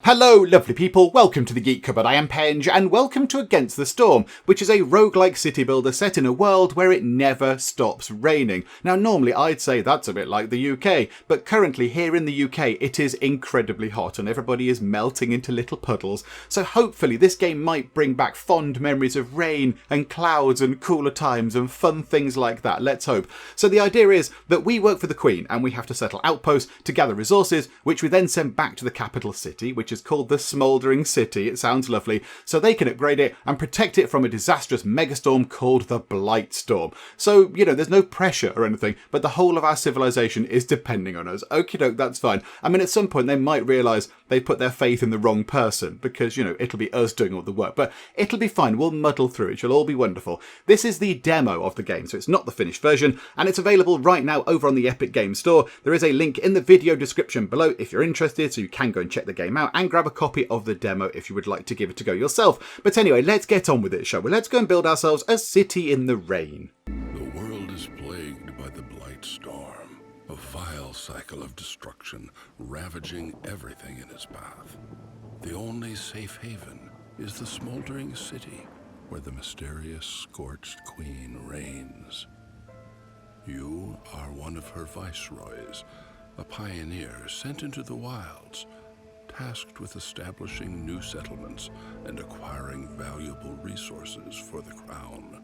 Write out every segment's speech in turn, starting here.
Hello lovely people, welcome to the Geek Cupboard, I am Penge, and welcome to Against the Storm, which is a roguelike city builder set in a world where it never stops raining. Now normally I'd say that's a bit like the UK, but currently here in the UK it is incredibly hot and everybody is melting into little puddles, so hopefully this game might bring back fond memories of rain and clouds and cooler times and fun things like that, let's hope. So the idea is that we work for the Queen and we have to settle outposts to gather resources, which we then send back to the capital city, which is called the Smouldering City. It sounds lovely, so they can upgrade it and protect it from a disastrous megastorm called the Blight Storm. So, you know, there's no pressure or anything, but the whole of our civilization is depending on us. Okie doke, that's fine. I mean, at some point they might realise they put their faith in the wrong person because, you know, it'll be us doing all the work, but it'll be fine. We'll muddle through. It shall all be wonderful. This is the demo of the game, so it's not the finished version, and it's available right now over on the Epic Games Store. There is a link in the video description below if you're interested, so you can go and check the game out and grab a copy of the demo if you would like to give it a go yourself. But anyway, let's get on with it, shall we? Let's go and build ourselves a city in the rain. The world is plagued by the Blight Storm, a vile cycle of destruction ravaging everything in its path. The only safe haven is the Smouldering City, where the mysterious scorched queen reigns. You are one of her viceroys, a pioneer sent into the wilds, tasked with establishing new settlements and acquiring valuable resources for the crown.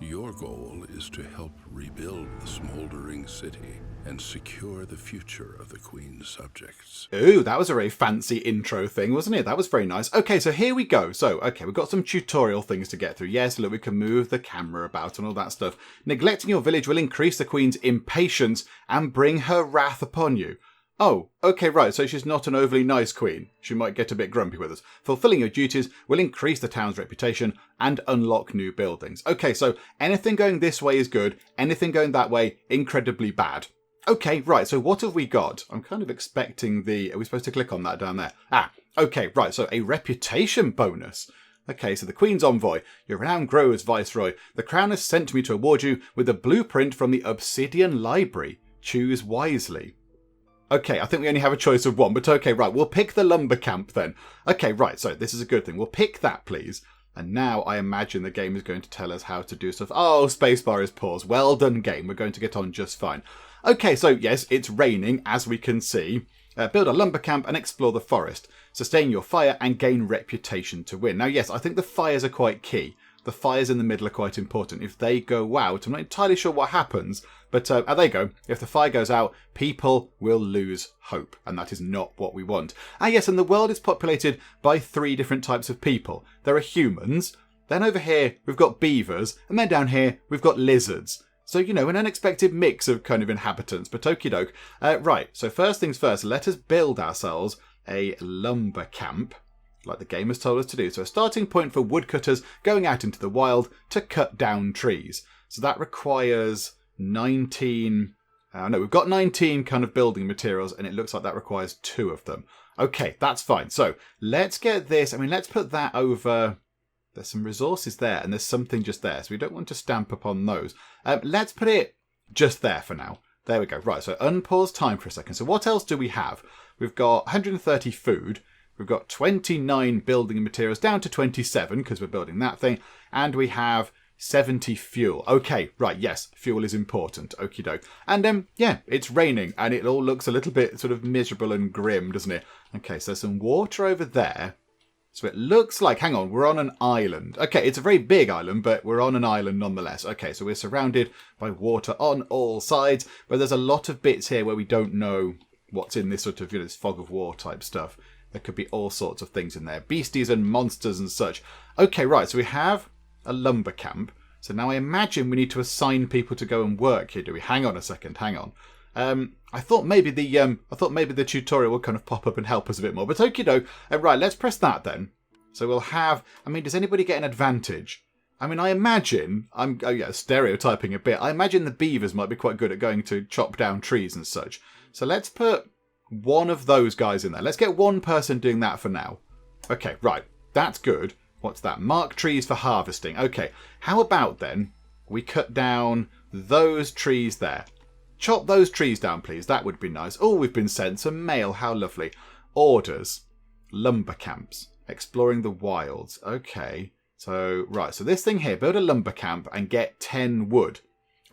Your goal is to help rebuild the Smouldering City and secure the future of the Queen's subjects. Ooh, that was a very fancy intro thing, wasn't it? That was very nice. Okay, so here we go. So, okay, we've got some tutorial things to get through. Yes, look, we can move the camera about and all that stuff. Neglecting your village will increase the Queen's impatience and bring her wrath upon you. Oh, okay, right, so she's not an overly nice queen. She might get a bit grumpy with us. Fulfilling your duties will increase the town's reputation and unlock new buildings. Okay, so anything going this way is good, anything going that way, incredibly bad. Okay, right, so what have we got? I'm kind of expecting are we supposed to click on that down there? Okay, right, so a reputation bonus. Okay, so the Queen's Envoy. Your renown grows, Viceroy. The Crown has sent me to award you with a blueprint from the Obsidian Library. Choose wisely. Okay, I think we only have a choice of one, but okay, right, we'll pick the lumber camp then. Okay, right, so this is a good thing. We'll pick that, please. And now I imagine the game is going to tell us how to do stuff. Oh, spacebar is paused. Well done, game. We're going to get on just fine. Okay, so yes, it's raining, as we can see. Build a lumber camp and explore the forest. Sustain your fire and gain reputation to win. Now, yes, I think the fires are quite key. The fires in the middle are quite important. If they go out, I'm not entirely sure what happens, but there you go. If the fire goes out, people will lose hope, and that is not what we want. Yes, and the world is populated by 3 different types of people. There are humans, then over here we've got beavers, and then down here we've got lizards. So, you know, an unexpected mix of kind of inhabitants, but okie doke. Right, so first things first, let us build ourselves a lumber camp, like the game has told us to do. So a starting point for woodcutters going out into the wild to cut down trees. So that requires 19... no, we've got 19 kind of building materials, and it looks like that requires 2 of them. Okay, that's fine. So let's get this. I mean, let's put that over... There's some resources there, and there's something just there. So we don't want to stamp upon those. Let's put it just there for now. There we go. Right, so unpause time for a second. So what else do we have? We've got 130 food. We've got 29 building materials, down to 27 because we're building that thing. And we have 70 fuel. Okay, right, yes, fuel is important. Okie doke. And yeah, it's raining and it all looks a little bit sort of miserable and grim, doesn't it? Okay, so there's some water over there. So it looks like, hang on, we're on an island. Okay, it's a very big island, but we're on an island nonetheless. Okay, so we're surrounded by water on all sides, but there's a lot of bits here where we don't know what's in this sort of, you know, this fog of war type stuff. There could be all sorts of things in there. Beasties and monsters and such. Okay, right, so we have a lumber camp. So now I imagine we need to assign people to go and work here, do we? Hang on a second, hang on. I thought maybe the tutorial would kind of pop up and help us a bit more. But okie doke. Right, let's press that then. So we'll have... I mean, does anybody get an advantage? I mean, I imagine... I'm stereotyping a bit. I imagine the beavers might be quite good at going to chop down trees and such. So let's put one of those guys in there. Let's get one person doing that for now. Okay, right. That's good. What's that? Mark trees for harvesting. Okay, how about then we cut down those trees there. Chop those trees down, please. That would be nice. Oh, we've been sent some mail. How lovely. Orders. lumber camps. Exploring the wilds. Okay. So, right. So this thing here, build a lumber camp and get 10 wood.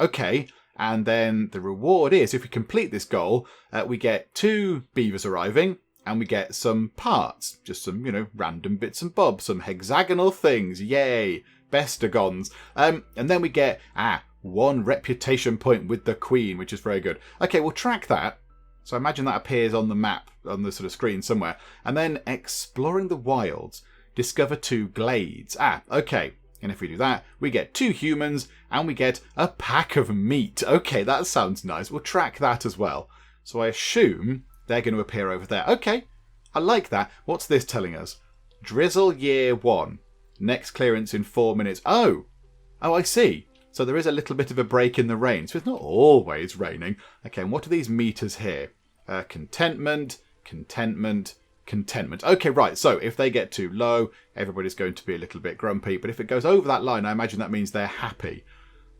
Okay. And then the reward is, if we complete this goal, we get 2 beavers arriving and we get some parts. Just some, random bits and bobs. Some hexagonal things. Yay. Bestagons. And then we get, 1 reputation point with the queen, which is very good. Okay, we'll track that. So I imagine that appears on the map, on the sort of screen somewhere. And then exploring the wilds, discover 2 glades. Okay. And if we do that, we get 2 humans and we get a pack of meat. Okay, that sounds nice. We'll track that as well. So I assume they're going to appear over there. Okay, I like that. What's this telling us? Drizzle year 1. Next clearance in 4 minutes. Oh, I see. So there is a little bit of a break in the rain. So it's not always raining. Okay, and what are these meters here? Contentment, contentment, contentment. Okay, right. So if they get too low, everybody's going to be a little bit grumpy. But if it goes over that line, I imagine that means they're happy.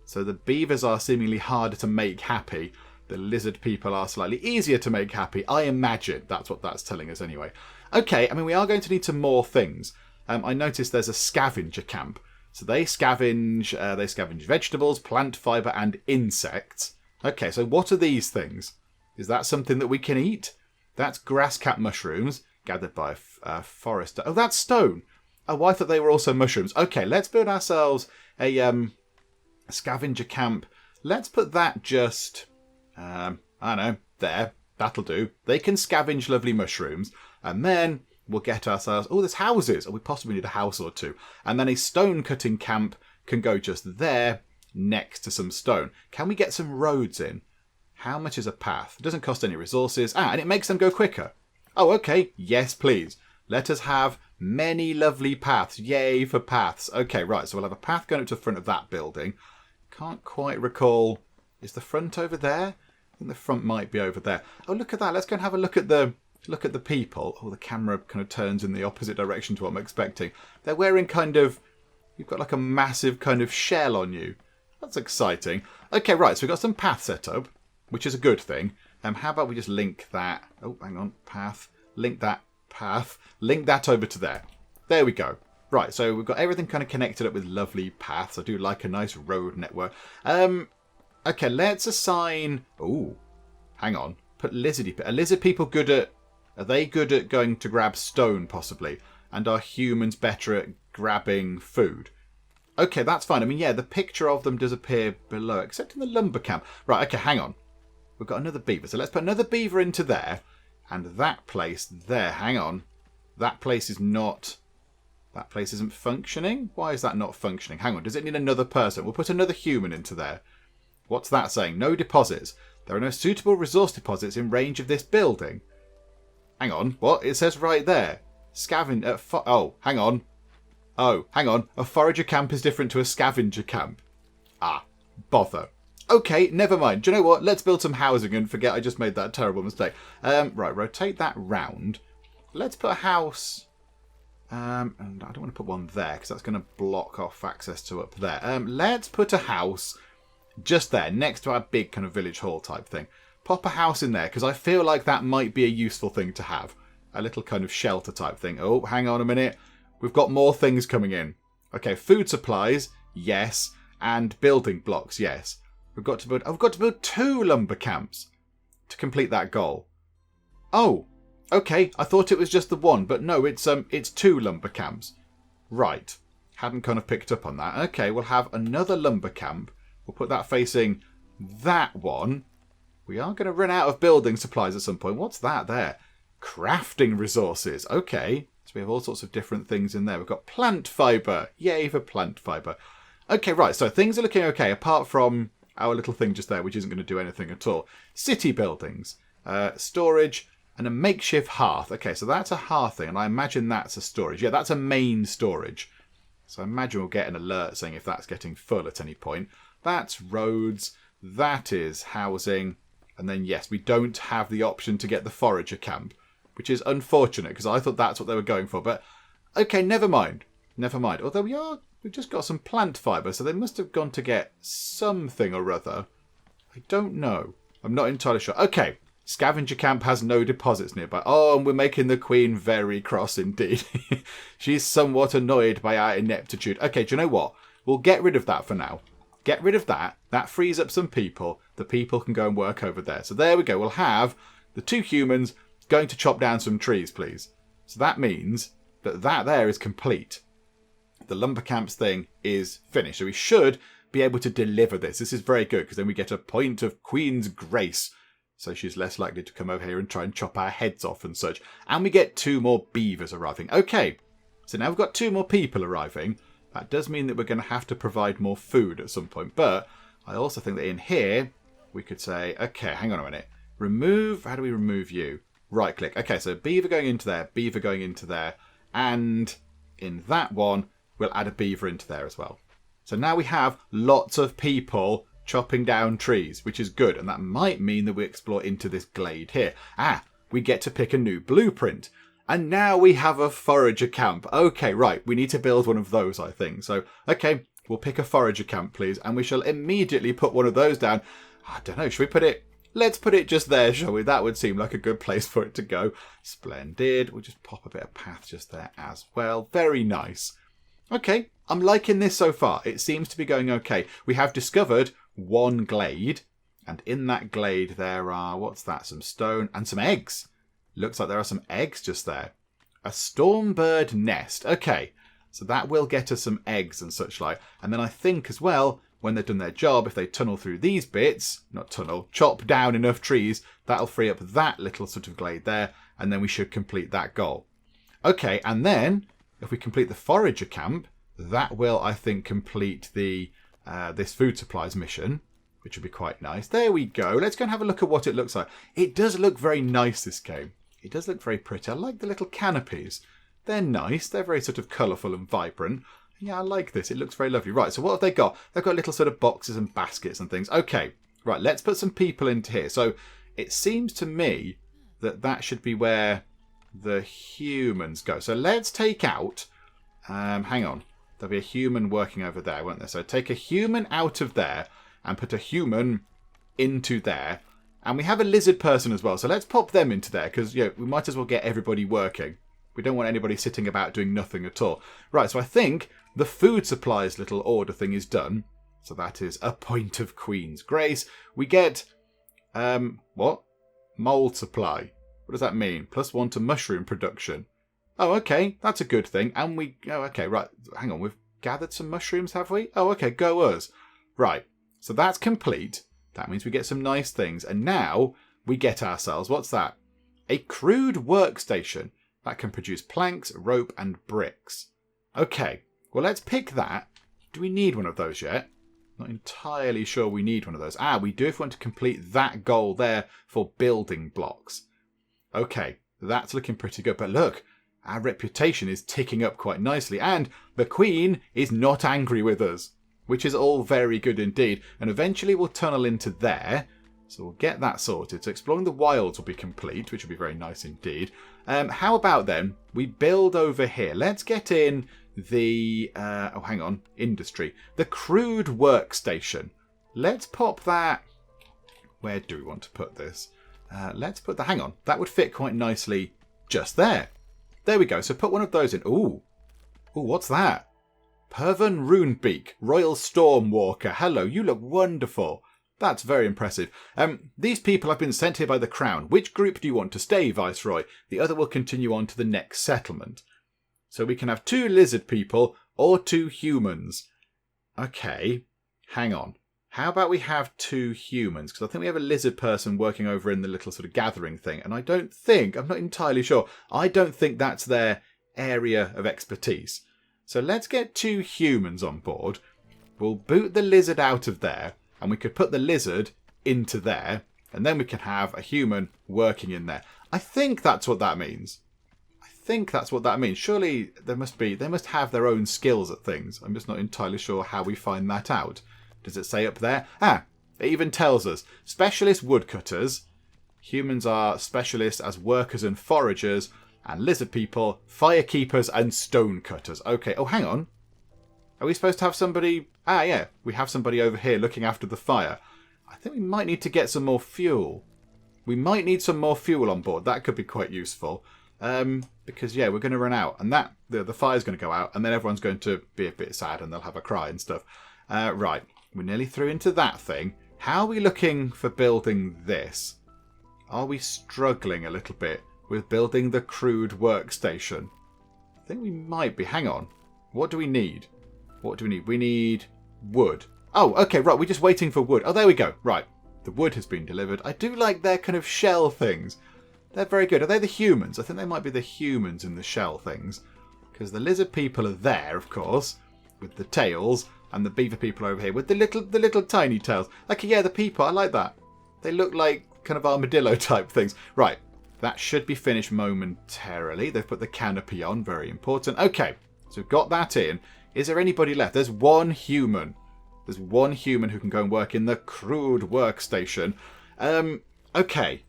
So the beavers are seemingly harder to make happy. The lizard people are slightly easier to make happy. I imagine that's what that's telling us anyway. Okay, I mean, we are going to need some more things. I noticed there's a scavenger camp. So they scavenge vegetables, plant fibre and insects. Okay, so what are these things? Is that something that we can eat? That's grasscap mushrooms gathered by a forester. Oh, that's stone. Oh, I thought they were also mushrooms. Okay, let's build ourselves a scavenger camp. Let's put that just, I don't know, there. That'll do. They can scavenge lovely mushrooms. And then we'll get ourselves... Oh, there's houses. Oh, we possibly need a house or 2. And then a stone cutting camp can go just there next to some stone. Can we get some roads in? How much is a path? It doesn't cost any resources. And it makes them go quicker. Oh, okay. Yes, please. Let us have many lovely paths. Yay for paths. Okay, right. So we'll have a path going up to the front of that building. Can't quite recall. Is the front over there? I think the front might be over there. Oh, look at that. Let's go and have a look at the people. Oh, the camera kind of turns in the opposite direction to what I'm expecting. They're wearing you've got like a massive kind of shell on you. That's exciting. Okay, right. So we've got some path set up, which is a good thing. How about we just link that? Oh, hang on. Path. Link that path. Link that over to there. There we go. Right, so we've got everything kind of connected up with lovely paths. I do like a nice road network. Okay, let's assign... Oh, hang on. Put lizardy... Are lizard people good at... Are they good at going to grab stone, possibly? And are humans better at grabbing food? Okay, that's fine. I mean, yeah, the picture of them does appear below, except in the lumber camp. Right, okay, hang on. We've got another beaver. So let's put another beaver into there. And that place there, hang on. That place is not... That place isn't functioning? Why is that not functioning? Hang on, does it need another person? We'll put another human into there. What's that saying? No deposits. There are no suitable resource deposits in range of this building. Hang on, what? It says right there. Oh, hang on. Oh, hang on. A forager camp is different to a scavenger camp. Ah, bother. Okay, never mind. Do you know what? Let's build some housing and forget I just made that terrible mistake. Right, rotate that round. Let's put a house... and I don't want to put one there because that's going to block off access to up there. Let's put a house just there, next to our big kind of village hall type thing. Pop a house in there because I feel like that might be a useful thing to have. A little kind of shelter type thing. Oh, hang on a minute. We've got more things coming in. Okay, food supplies, yes. And building blocks, yes. We've got to build 2 lumber camps to complete that goal. Oh, okay. I thought it was just the one, but no, it's 2 lumber camps. Right. Hadn't kind of picked up on that. Okay, we'll have another lumber camp. We'll put that facing that one. We are going to run out of building supplies at some point. What's that there? Crafting resources. Okay. So we have all sorts of different things in there. We've got plant fibre. Yay for plant fibre. Okay, right. So things are looking okay, apart from our little thing just there, which isn't going to do anything at all. City buildings. Storage and a makeshift hearth. Okay, so that's a hearth thing, and I imagine that's a storage. Yeah, that's a main storage. So I imagine we'll get an alert saying if that's getting full at any point. That's roads. That is housing. And then, yes, we don't have the option to get the Forager Camp, which is unfortunate because I thought that's what they were going for. But, okay, never mind. Never mind. Although we've just got some plant fibre, so they must have gone to get something or other. I don't know. I'm not entirely sure. Okay, Scavenger Camp has no deposits nearby. Oh, and we're making the Queen very cross indeed. She's somewhat annoyed by our ineptitude. Okay, do you know what? We'll get rid of that for now. Get rid of that. That frees up some people. The people can go and work over there. So there we go. We'll have the 2 humans going to chop down some trees, please. So that means that there is complete. The lumber camps thing is finished. So we should be able to deliver this. This is very good because then we get a point of Queen's grace. So she's less likely to come over here and try and chop our heads off and such. And we get 2 more beavers arriving. Okay, so now we've got 2 more people arriving. That does mean that we're going to have to provide more food at some point. But I also think that in here, we could say, okay, hang on a minute. Remove, how do we remove you? Right click. Okay, so beaver going into there, beaver going into there. And in that one, we'll add a beaver into there as well. So now we have lots of people chopping down trees, which is good. And that might mean that we explore into this glade here. We get to pick a new blueprint. And now we have a forager camp. Okay, right. We need to build one of those, I think. So, okay, we'll pick a forager camp, please. And we shall immediately put one of those down. I don't know. Should we put it? Let's put it just there, shall we? That would seem like a good place for it to go. Splendid. We'll just pop a bit of path just there as well. Very nice. Okay, I'm liking this so far. It seems to be going okay. We have discovered 1 glade. And in that glade there are, what's that? Some stone and some eggs. Looks like there are some eggs just there. A stormbird nest. Okay, so that will get us some eggs and such like. And then I think as well, when they've done their job, if they tunnel through these bits, chop down enough trees, that'll free up that little sort of glade there. And then we should complete that goal. Okay, and then if we complete the forager camp, that will, I think, complete the this food supplies mission, which would be quite nice. There we go. Let's go and have a look at what it looks like. It does look very nice, this game. It does look very pretty. I like the little canopies. They're nice. They're very sort of colourful and vibrant. Yeah, I like this. It looks very lovely. Right, so what have they got? They've got little sort of boxes and baskets and things. Okay, right, let's put some people into here. So it seems to me that that should be where the humans go. So let's take out... hang on. There'll be a human working over there, won't there? So take a human out of there and put a human into there. And we have a lizard person as well. So let's pop them into there because we might as well get everybody working. We don't want anybody sitting about doing nothing at all. Right, so I think the food supplies little order thing is done. So that is a point of Queen's grace. We get, what? Mold supply. What does that mean? +1 to mushroom production. Oh, okay, that's a good thing. And okay, right, hang on, we've gathered some mushrooms, have we? Oh, okay, go us. Right, so that's complete. That means we get some nice things. And now we get ourselves, what's that? A crude workstation that can produce planks, rope, and bricks. Okay, well, let's pick that. Do we need one of those yet? Not entirely sure we need one of those. We do if we want to complete that goal there for building blocks. Okay, that's looking pretty good. But look, our reputation is ticking up quite nicely. And the Queen is not angry with us, which is all very good indeed. And eventually we'll tunnel into there. So we'll get that sorted. So exploring the wilds will be complete, which will be very nice indeed. How about then we build over here? Let's get in the, industry. The Crude Workstation. Let's pop that. Where do we want to put this? Let's put the, hang on. That would fit quite nicely just there. There we go. So put one of those in. Ooh, what's that? Pervan Runebeak, Royal Stormwalker. Hello, you look wonderful. That's very impressive. These people have been sent here by the Crown. Which group do you want to stay, Viceroy? The other will continue on to the next settlement. So we can have 2 lizard people or 2 humans. Okay, hang on. How about we have 2 humans? Because I think we have a lizard person working over in the little sort of gathering thing. And I'm not entirely sure. I don't think that's their area of expertise. So let's get 2 humans on board. We'll boot the lizard out of there. And we could put the lizard into there. And then we can have a human working in there. I think that's what that means. Surely they must have their own skills at things. I'm just not entirely sure how we find that out. Does it say up there? It even tells us. Specialist woodcutters. Humans are specialists as workers and foragers. And lizard people, firekeepers and stonecutters. Okay, hang on. Are we supposed to have somebody... yeah, we have somebody over here looking after the fire. I think we might need to get some more fuel. We might need some more fuel on board. That could be quite useful. Because, yeah, we're going to run out. And that the fire's going to go out. And then everyone's going to be a bit sad and they'll have a cry and stuff. Right. We're nearly through into that thing. How are we looking for building this? Are we struggling a little bit with building the Crude Workstation? I think we might be. Hang on. What do we need? What do we need? We need wood. Oh, okay, right. We're just waiting for wood. Oh, there we go. Right. The wood has been delivered. I do like their kind of shell things. They're very good. Are they the humans? I think they might be the humans in the shell things. Because the lizard people are there, of course, with the tails. And the beaver people over here with the little tiny tails. Okay, yeah, the people. I like that. They look like kind of armadillo type things. Right. That should be finished momentarily. They've put the canopy on. Very important. Okay. So we've got that in. Is there anybody left? There's one human. There's one human who can go and work in the Crude Workstation. Okay.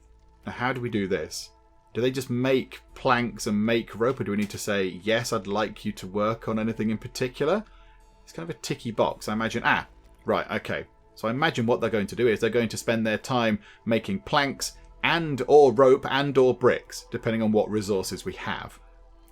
Now, how do we do this? Do they just make planks and make rope? Or do we need to say, yes, I'd like you to work on anything in particular? It's kind of a ticky box. I imagine... right, okay. So I imagine what they're going to do is they're going to spend their time making planks and or rope and or bricks, depending on what resources we have.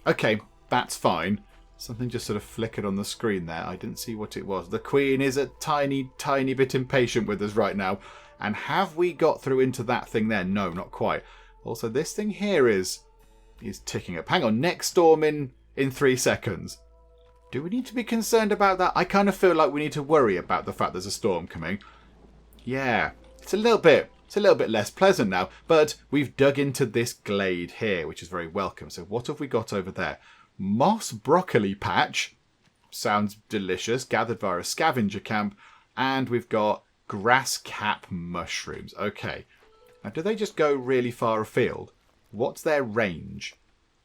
Okay, that's fine. Something just sort of flickered on the screen there. I didn't see what it was. The Queen is a tiny, tiny bit impatient with us right now. And have we got through into that thing there? No, not quite. Also, this thing here is ticking up. Hang on, next storm in 3 seconds. Do we need to be concerned about that? I kind of feel like we need to worry about the fact there's a storm coming. Yeah, it's a little bit less pleasant now. But we've dug into this glade here, which is very welcome. So what have we got over there? Moss broccoli patch. Sounds delicious. Gathered via a scavenger camp. And we've got grass cap mushrooms. Okay. Now, do they just go really far afield? What's their range?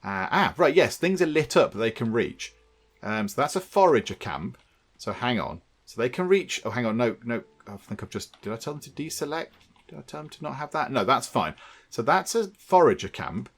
Right, yes. Things are lit up that they can reach. So that's a Forager Camp. So hang on. So they can reach... Oh, hang on. No. I think I've just... Did I tell them to deselect? Did I tell them to not have that? No, that's fine. So that's a Forager Camp.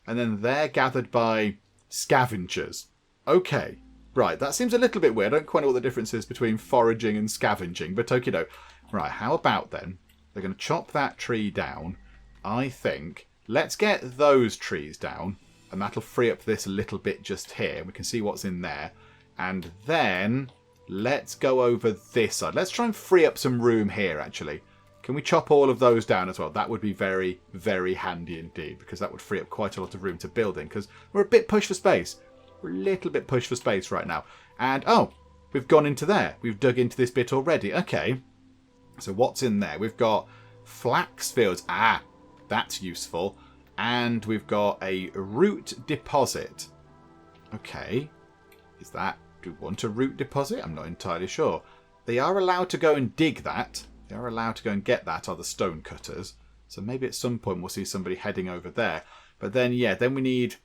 And then they're gathered by scavengers. Okay. Right. That seems a little bit weird. I don't quite know what the difference is between foraging and scavenging. But okie doke. Right. How about then? They're going to chop that tree down. I think. Let's get those trees down. And that'll free up this little bit just here. We can see what's in there. And then let's go over this side. Let's try and free up some room here, actually. Can we chop all of those down as well? That would be very, very handy indeed. Because that would free up quite a lot of room to build in. Because we're a bit pushed for space. We're a little bit pushed for space right now. And, oh, we've gone into there. We've dug into this bit already. Okay. So what's in there? We've got flax fields. That's useful. And we've got a root deposit. Okay. Do we want a root deposit? I'm not entirely sure. They are allowed to go and dig that. They are allowed to go and get that, are the stonecutters. So maybe at some point we'll see somebody heading over there. But then, yeah, then we need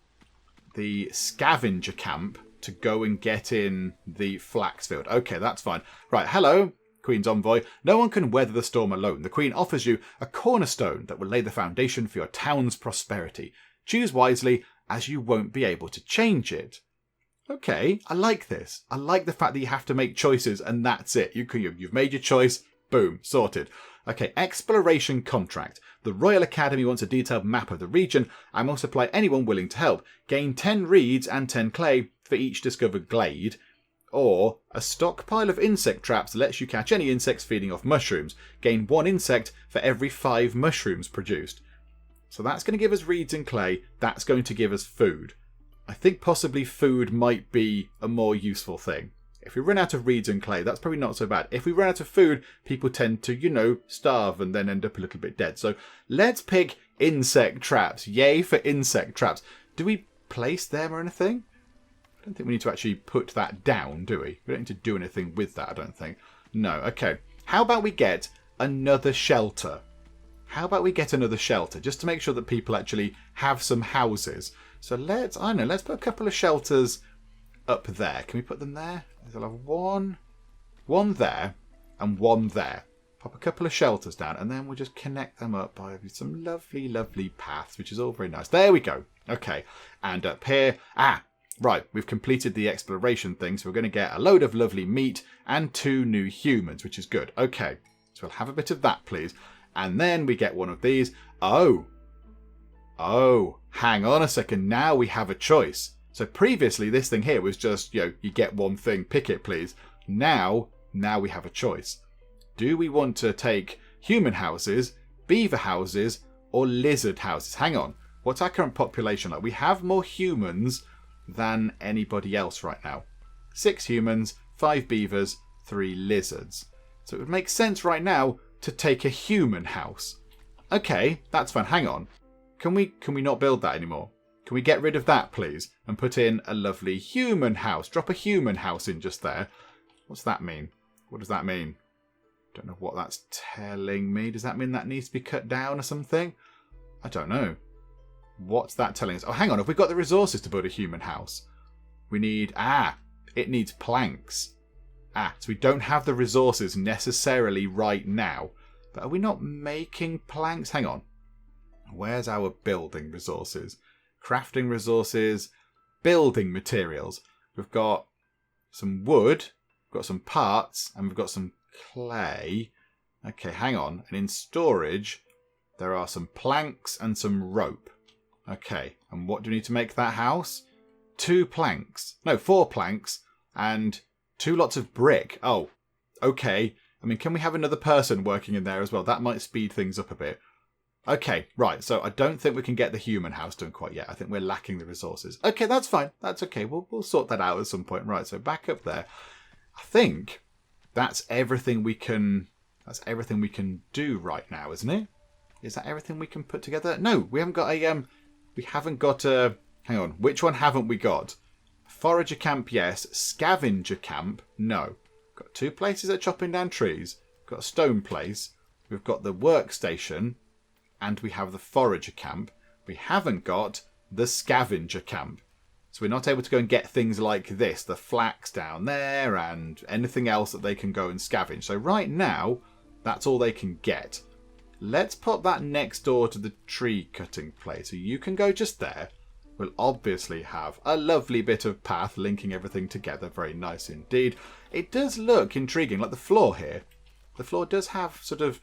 the scavenger camp to go and get in the flax field. Okay, that's fine. Right, hello. Queen's envoy. No one can weather the storm alone. The Queen offers you a cornerstone that will lay the foundation for your town's prosperity. Choose wisely, as you won't be able to change it. Okay, I like this. I like the fact that you have to make choices and that's it. You've made your choice. Boom, sorted. Okay, exploration contract. The Royal Academy wants a detailed map of the region and will supply anyone willing to help. Gain 10 reeds and 10 clay for each discovered glade. Or a stockpile of insect traps lets you catch any insects feeding off mushrooms. Gain 1 insect for every 5 mushrooms produced. So that's going to give us reeds and clay. That's going to give us food. I think possibly food might be a more useful thing. If we run out of reeds and clay, that's probably not so bad. If we run out of food, people tend to, starve and then end up a little bit dead. So let's pick insect traps. Yay for insect traps. Do we place them or anything? I don't think we need to actually put that down, do we? We don't need to do anything with that, I don't think. No, okay. How about we get another shelter? Just to make sure that people actually have some houses. So let's put a couple of shelters up there. Can we put them there? I'll have one there, and one there. Pop a couple of shelters down, and then we'll just connect them up by some lovely, lovely paths, which is all very nice. There we go. Okay, and up here, right, we've completed the exploration thing, so we're going to get a load of lovely meat and 2 new humans, which is good. Okay, so we'll have a bit of that, please. And then we get one of these. Oh, Oh, hang on a second. Now we have a choice. So previously this thing here was just, you get one thing, pick it please. Now we have a choice. Do we want to take human houses, beaver houses, or lizard houses? Hang on. What's our current population like? We have more humans than anybody else right now. 6 humans, 5 beavers, 3 lizards. So it would make sense right now to take a human house. Okay, that's fine. Hang on. Can we not build that anymore? Can we get rid of that, please? And put in a lovely human house. Drop a human house in just there. What's that mean? What does that mean? Don't know what that's telling me. Does that mean that needs to be cut down or something? I don't know. What's that telling us? Oh, hang on. Have we got the resources to build a human house? We need... it needs planks. So we don't have the resources necessarily right now. But are we not making planks? Hang on. Where's our building resources? Crafting resources. Building materials. We've got some wood. We've got some parts. And we've got some clay. Okay, hang on. And in storage, there are some planks and some rope. Okay, and what do we need to make that house? 2 planks. No, 4 planks. And 2 lots of brick. Oh, okay. I mean, can we have another person working in there as well? That might speed things up a bit. Okay, right. So I don't think we can get the human house done quite yet. I think we're lacking the resources. Okay, that's fine. That's okay. We'll sort that out at some point. Right, so back up there. I think that's everything we can... That's everything we can do right now, isn't it? Is that everything we can put together? No, we haven't got a... We haven't got a... Hang on. Which one haven't we got? Forager Camp, yes. Scavenger Camp, no. Got 2 places at chopping down trees. Got a stone place. We've got the workstation. And we have the Forager Camp. We haven't got the Scavenger Camp. So we're not able to go and get things like this. The flax down there and anything else that they can go and scavenge. So right now, that's all they can get. Let's put that next door to the tree cutting place. So you can go just there. We'll obviously have a lovely bit of path linking everything together. Very nice indeed. It does look intriguing, like the floor here. The floor does have sort of,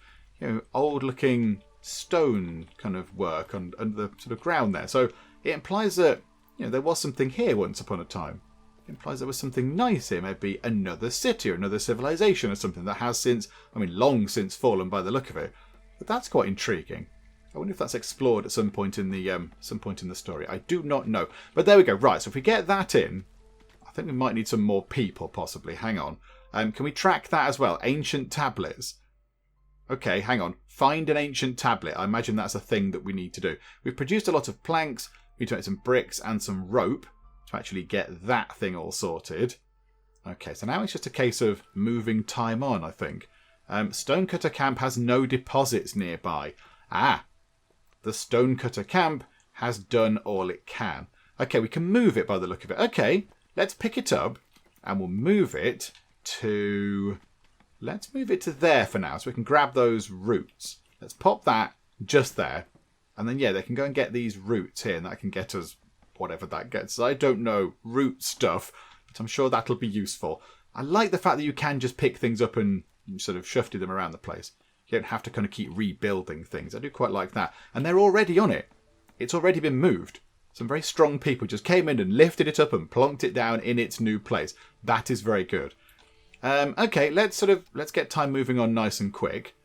old looking stone kind of work under the sort of ground there. So it implies that, there was something here once upon a time. It implies there was something nice here. Maybe another city or another civilization or something that has since, long since fallen by the look of it. But that's quite intriguing. I wonder if that's explored at some point in the story. I do not know. But there we go. Right, so if we get that in, I think we might need some more people, possibly. Hang on. Can we track that as well? Ancient tablets. Okay, hang on. Find an ancient tablet. I imagine that's a thing that we need to do. We've produced a lot of planks. We need to make some bricks and some rope to actually get that thing all sorted. Okay, so now it's just a case of moving time on, I think. Stonecutter Camp has no deposits nearby. The Stonecutter Camp has done all it can. Okay, we can move it by the look of it. Okay, let's pick it up and we'll move it to... Let's move it to there for now so we can grab those roots. Let's pop that just there. And then, they can go and get these roots here and that can get us whatever that gets. I don't know root stuff, but I'm sure that'll be useful. I like the fact that you can just pick things up and sort of shufty them around the place. You don't have to kind of keep rebuilding things. I do quite like that. And they're already on it. It's already been moved. Some very strong people just came in and lifted it up and plonked it down in its new place. That is very good. Okay, let's get time moving on nice and quick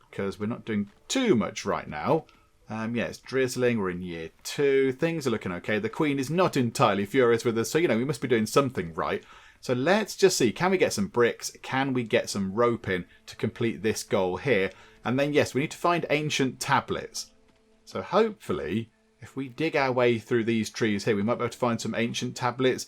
because we're not doing too much right now. It's drizzling. We're in year 2. Things are looking okay. The Queen is not entirely furious with us, so we must be doing something right. So let's just see, can we get some bricks? Can we get some rope in to complete this goal here? And then, yes, we need to find ancient tablets. So hopefully, if we dig our way through these trees here, we might be able to find some ancient tablets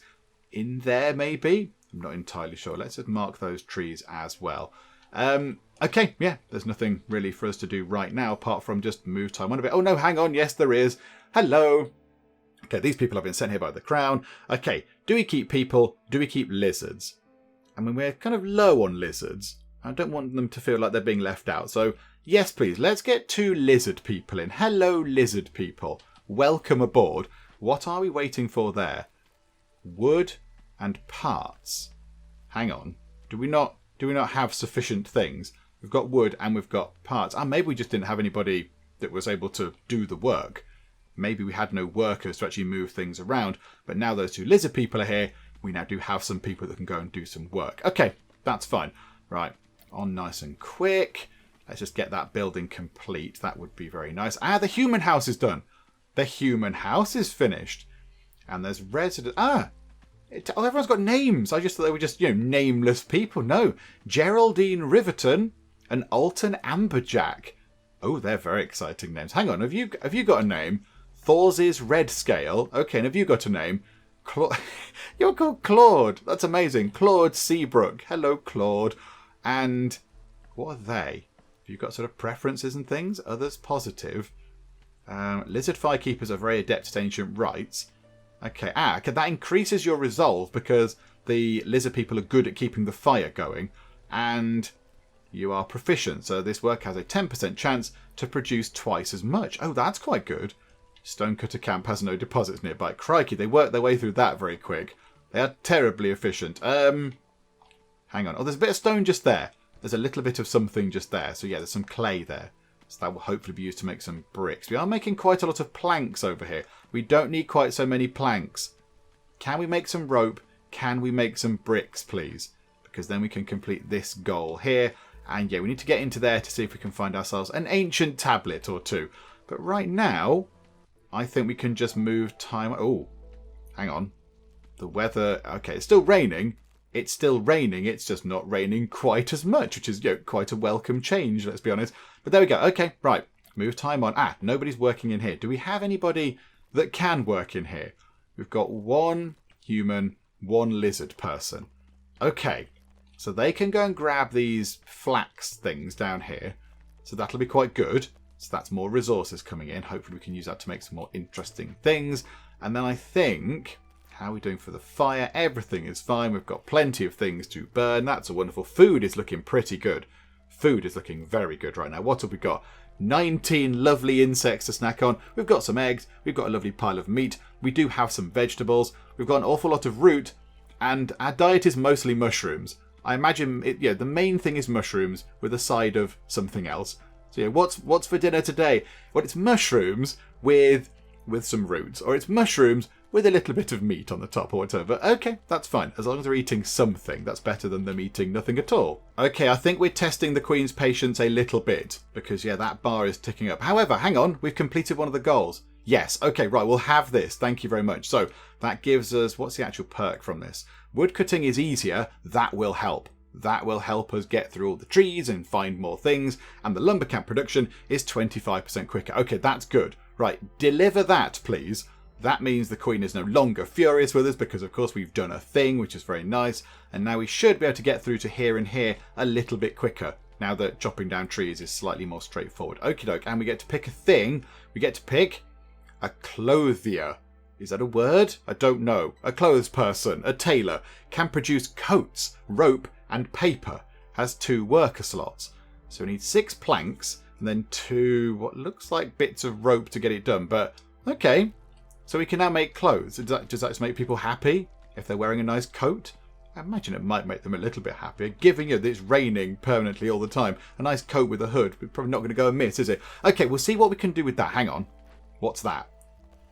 in there, maybe? I'm not entirely sure. Let's just mark those trees as well. Okay, there's nothing really for us to do right now, apart from just move time on a bit. Oh, no, hang on. Yes, there is. Hello. Okay, these people have been sent here by the crown. Okay, do we keep people? Do we keep lizards? We're kind of low on lizards. I don't want them to feel like they're being left out. So, yes, please, let's get 2 lizard people in. Hello, lizard people. Welcome aboard. What are we waiting for there? Wood and parts. Hang on. Do we not have sufficient things? We've got wood and we've got parts. Maybe we just didn't have anybody that was able to do the work. maybe we had no workers to actually move things around. But now those 2 lizard people are here, we now do have some people that can go and do some work. Okay, that's fine. Right, on nice and quick. Let's just get that building complete. That would be very nice. The human house is done. The human house is finished. And there's resident... everyone's got names. I just thought they were just, nameless people. No. Geraldine Riverton and Alton Amberjack. Oh, they're very exciting names. Hang on, have you got a name? Thor's Red Scale. Okay, and have you got a name? You're called Claude. That's amazing. Claude Seabrook. Hello, Claude. And what are they? Have you got sort of preferences and things? Others positive. Lizard Firekeepers are very adept at ancient rites. Okay, that increases your resolve because the lizard people are good at keeping the fire going. And you are proficient. So this work has a 10% chance to produce twice as much. Oh, that's quite good. Stonecutter Camp has no deposits nearby. Crikey, they work their way through that very quick. They are terribly efficient. Hang on. Oh, there's a bit of stone just there. There's a little bit of something just there. So yeah, there's some clay there. So that will hopefully be used to make some bricks. We are making quite a lot of planks over here. We don't need quite so many planks. Can we make some rope? Can we make some bricks, please? Because then we can complete this goal here. And yeah, we need to get into there to see if we can find ourselves an ancient tablet or 2. But right now, I think we can just move time. Oh, hang on. The weather. Okay, it's still raining. It's still raining. It's just not raining quite as much, which is quite a welcome change, let's be honest. But there we go. Okay, right. Move time on. Nobody's working in here. Do we have anybody that can work in here? We've got 1 human, 1 lizard person. Okay. So they can go and grab these flax things down here. So that'll be quite good. So that's more resources coming in. Hopefully we can use that to make some more interesting things. And then I think... How are we doing for the fire? Everything is fine. We've got plenty of things to burn. That's a wonderful. Food is looking pretty good. Food is looking very good right now. What have we got? 19 lovely insects to snack on. We've got some eggs. We've got a lovely pile of meat. We do have some vegetables. We've got an awful lot of root. And our diet is mostly mushrooms. I imagine, the main thing is mushrooms with a side of something else. So yeah, what's for dinner today? Well, it's mushrooms with some roots. Or it's mushrooms with a little bit of meat on the top or whatever. Okay, that's fine. As long as they're eating something, that's better than them eating nothing at all. Okay, I think we're testing the Queen's patience a little bit. Because, yeah, that bar is ticking up. However, hang on. We've completed one of the goals. Yes. Okay, right. We'll have this. Thank you very much. So, that gives us... What's the actual perk from this? Woodcutting is easier. That will help. That will help us get through all the trees and find more things. And the lumber camp production is 25% quicker. Okay, that's good. Right, deliver that, please. That means the Queen is no longer furious with us because, of course, we've done a thing, which is very nice. And now we should be able to get through to here and here a little bit quicker. Now that chopping down trees is slightly more straightforward. Okie doke. And we get to pick a thing. We get to pick a clothier. Is that a word? I don't know. A clothes person, a tailor, can produce coats, rope, and paper. Has 2 worker slots. So we need 6 planks and then 2 what looks like bits of rope to get it done. But okay. So we can now make clothes. Does that just make people happy if they're wearing a nice coat? I imagine it might make them a little bit happier. Given that it's raining permanently all the time, a nice coat with a hood, we're probably not going to go amiss, is it? Okay, we'll see what we can do with that. Hang on. What's that?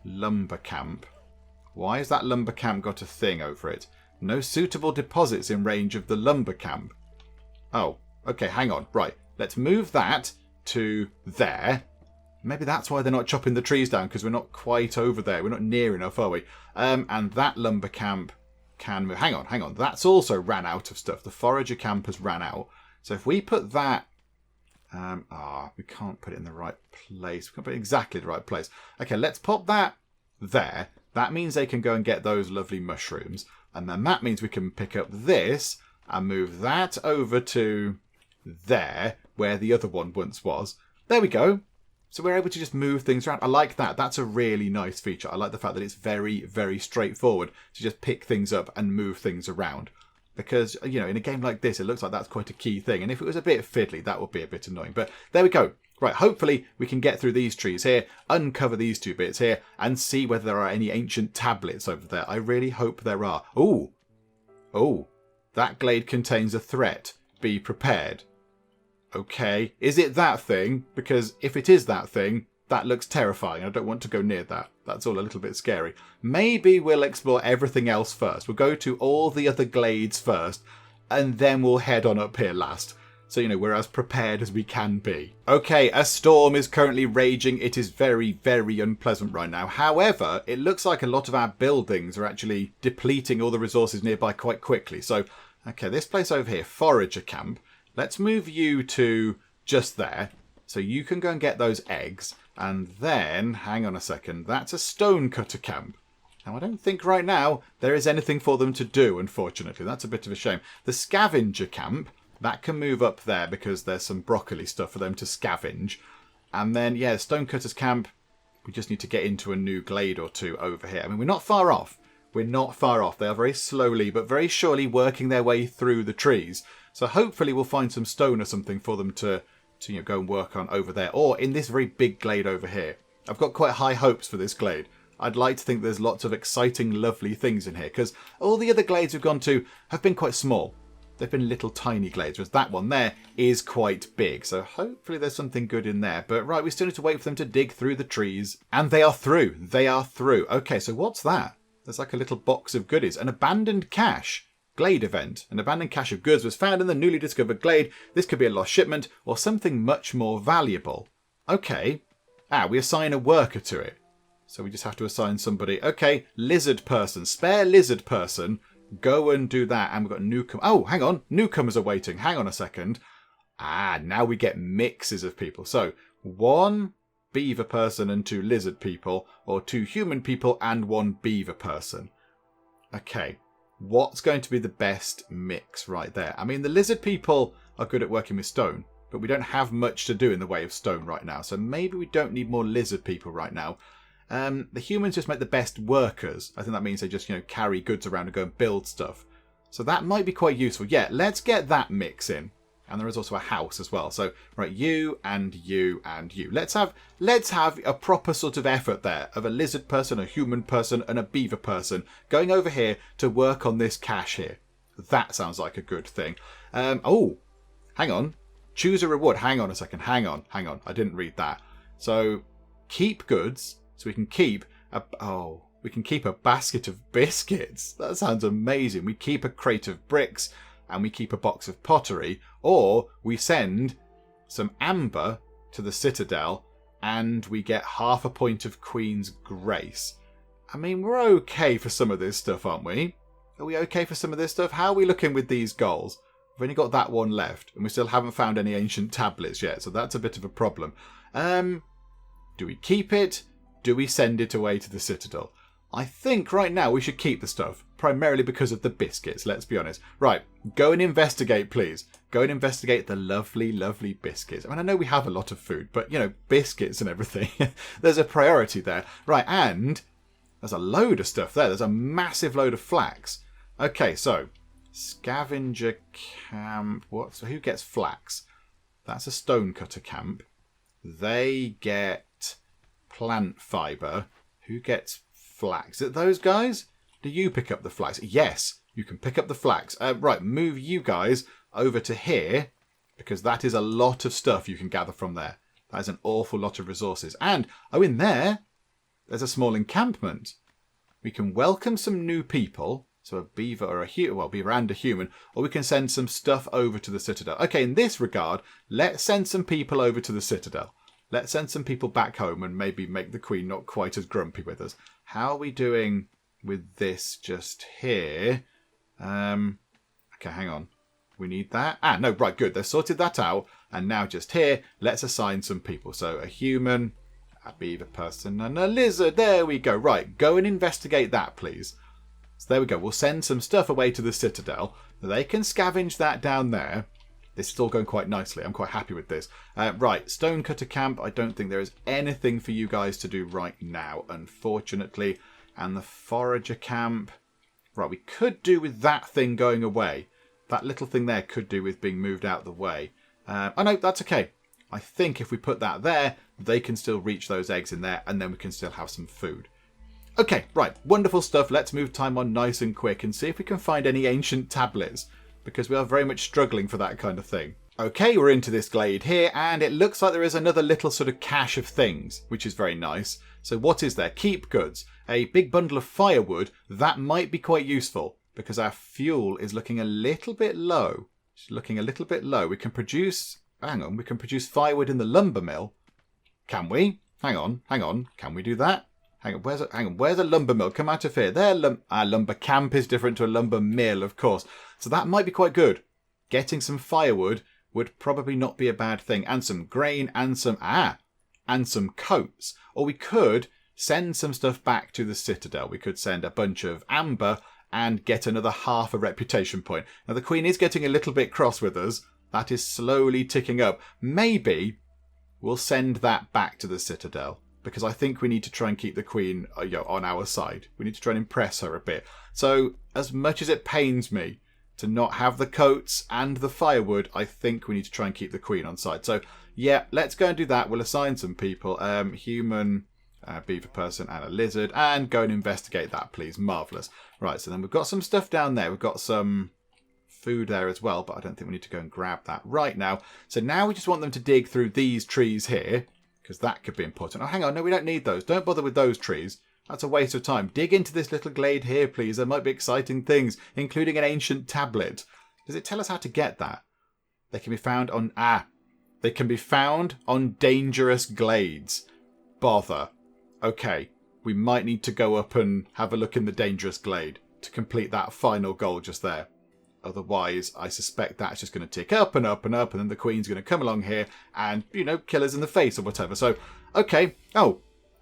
Lumber camp. Why has that lumber camp got a thing over it? No suitable deposits in range of the lumber camp. Oh, okay, hang on. Right, let's move that to there. Maybe that's why they're not chopping the trees down, because we're not quite over there. We're not near enough, are we? And that lumber camp can move. Hang on. That's also ran out of stuff. The Forager Camp has ran out. So if we put that... we can't put it in the right place. We can't put it exactly the right place. Okay, let's pop that there. That means they can go and get those lovely mushrooms. And then that means we can pick up this and move that over to there, where the other one once was. There we go. So we're able to just move things around. I like that. That's a really nice feature. I like the fact that it's very, very straightforward to just pick things up and move things around. Because, in a game like this, it looks like that's quite a key thing. And if it was a bit fiddly, that would be a bit annoying. But there we go. Right, hopefully we can get through these trees here, uncover these 2 bits here, and see whether there are any ancient tablets over there. I really hope there are. Oh, that glade contains a threat. Be prepared. Okay, is it that thing? Because if it is that thing, that looks terrifying. I don't want to go near that. That's all a little bit scary. Maybe we'll explore everything else first. We'll go to all the other glades first, and then we'll head on up here last. So, we're as prepared as we can be. Okay, a storm is currently raging. It is very, very unpleasant right now. However, it looks like a lot of our buildings are actually depleting all the resources nearby quite quickly. So, okay, this place over here, Forager Camp. Let's move you to just there. So you can go and get those eggs. And then, hang on a second, that's a Stonecutter Camp. Now, I don't think right now there is anything for them to do, unfortunately. That's a bit of a shame. The Scavenger Camp, that can move up there because there's some broccoli stuff for them to scavenge. And then, yeah, Stonecutter's Camp, we just need to get into a new glade or two over here. I mean, we're not far off. We're not far off. They are very slowly but very surely working their way through the trees. So hopefully we'll find some stone or something for them to go and work on over there. Or in this very big glade over here. I've got quite high hopes for this glade. I'd like to think there's lots of exciting, lovely things in here. Because all the other glades we've gone to have been quite small. They've been little tiny glades. Whereas that one there is quite big. So hopefully there's something good in there. But right, we still need to wait for them to dig through the trees. And they are through. They are through. Okay, so what's that? There's like a little box of goodies. An abandoned cache. Glade event. An abandoned cache of goods was found in the newly discovered glade. This could be a lost shipment or something much more valuable. Okay. We assign a worker to it. So we just have to assign somebody. Okay, lizard person. Spare lizard person. Go and do that. And we've got newcomers. Oh, hang on. Newcomers are waiting. Hang on a second. Now we get mixes of people. So 1 beaver person and 2 lizard people. Or 2 human people and 1 beaver person. Okay. What's going to be the best mix right there? I mean, the lizard people are good at working with stone, but we don't have much to do in the way of stone right now. So maybe we don't need more lizard people right now. The humans just make the best workers. I think that means they just, carry goods around and go and build stuff. So that might be quite useful. Yeah, let's get that mix in. And there is also a house as well. So, right, you and you and you. Let's have a proper sort of effort there of a lizard person, a human person, and a beaver person going over here to work on this cache here. That sounds like a good thing. Oh, hang on. Choose a reward. Hang on a second. Hang on. I didn't read that. So, keep goods. So we can keep a basket of biscuits. That sounds amazing. We keep a crate of bricks. And we keep a box of pottery, or we send some amber to the citadel and we get half a point of Queen's Grace. I mean, we're okay for some of this stuff, aren't we? Are we okay for some of this stuff? How are we looking with these goals? We've only got that one left and we still haven't found any ancient tablets yet, so that's a bit of a problem. Do we keep it? Do we send it away to the citadel? I think right now we should keep the stuff, primarily because of the biscuits, let's be honest. Right, go and investigate, please. Go and investigate the lovely, lovely biscuits. I mean, I know we have a lot of food, but, biscuits and everything. There's a priority there. Right, and there's a load of stuff there. There's a massive load of flax. Okay, so, Scavenger Camp. So who gets flax? That's a Stonecutter Camp. They get plant fibre. Who gets flax? Is it those guys? Do you pick up the flax? Yes, you can pick up the flax. Right, move you guys over to here because that is a lot of stuff you can gather from there. That is an awful lot of resources. And, in there's a small encampment. We can welcome some new people. So a beaver or beaver and a human. Or we can send some stuff over to the citadel. Okay, in this regard, let's send some people over to the citadel. Let's send some people back home and maybe make the Queen not quite as grumpy with us. How are we doing with this just here? Okay, hang on. We need that. No, right, good. They've sorted that out. And now just here, let's assign some people. So a human, a beaver person, and a lizard. There we go. Right, go and investigate that, please. So there we go. We'll send some stuff away to the citadel. They can scavenge that down there. This is all going quite nicely. I'm quite happy with this. Right, Stonecutter Camp. I don't think there is anything for you guys to do right now, unfortunately. And the Forager Camp. Right, we could do with that thing going away. That little thing there could do with being moved out of the way. No, that's okay. I think if we put that there, they can still reach those eggs in there, and then we can still have some food. Okay, right, wonderful stuff. Let's move time on nice and quick and see if we can find any ancient tablets, because we are very much struggling for that kind of thing. Okay, we're into this glade here, and it looks like there is another little sort of cache of things, which is very nice. So what is there? Keep goods. A big bundle of firewood. That might be quite useful, because our fuel is looking a little bit low. It's looking a little bit low. We can produce... Hang on, we can produce firewood in the lumber mill. Can we? Hang on. Can we do that? Hang on, where's a lumber mill? Come out of here. Our lumber camp is different to a lumber mill, of course. So that might be quite good. Getting some firewood would probably not be a bad thing. And some grain and some coats. Or we could send some stuff back to the Citadel. We could send a bunch of amber and get another half a reputation point. Now the Queen is getting a little bit cross with us. That is slowly ticking up. Maybe we'll send that back to the Citadel, because I think we need to try and keep the Queen on our side. We need to try and impress her a bit. So as much as it pains me to not have the coats and the firewood, I think we need to try and keep the Queen on side. So yeah, let's go and do that. We'll assign some people. Human, beaver person and a lizard, and go and investigate that, please. Marvellous. Right, so then we've got some stuff down there. We've got some food there as well, but I don't think we need to go and grab that right now. So now we just want them to dig through these trees here, because that could be important. Oh, hang on. No, we don't need those. Don't bother with those trees. That's a waste of time. Dig into this little glade here, please. There might be exciting things, including an ancient tablet. Does it tell us how to get that? They can be found on... They can be found on dangerous glades. Bother. Okay. We might need to go up and have a look in the dangerous glade to complete that final goal just there. Otherwise, I suspect that's just going to tick up and up and up, and then the Queen's going to come along here and, kill us in the face or whatever. So, okay. Oh,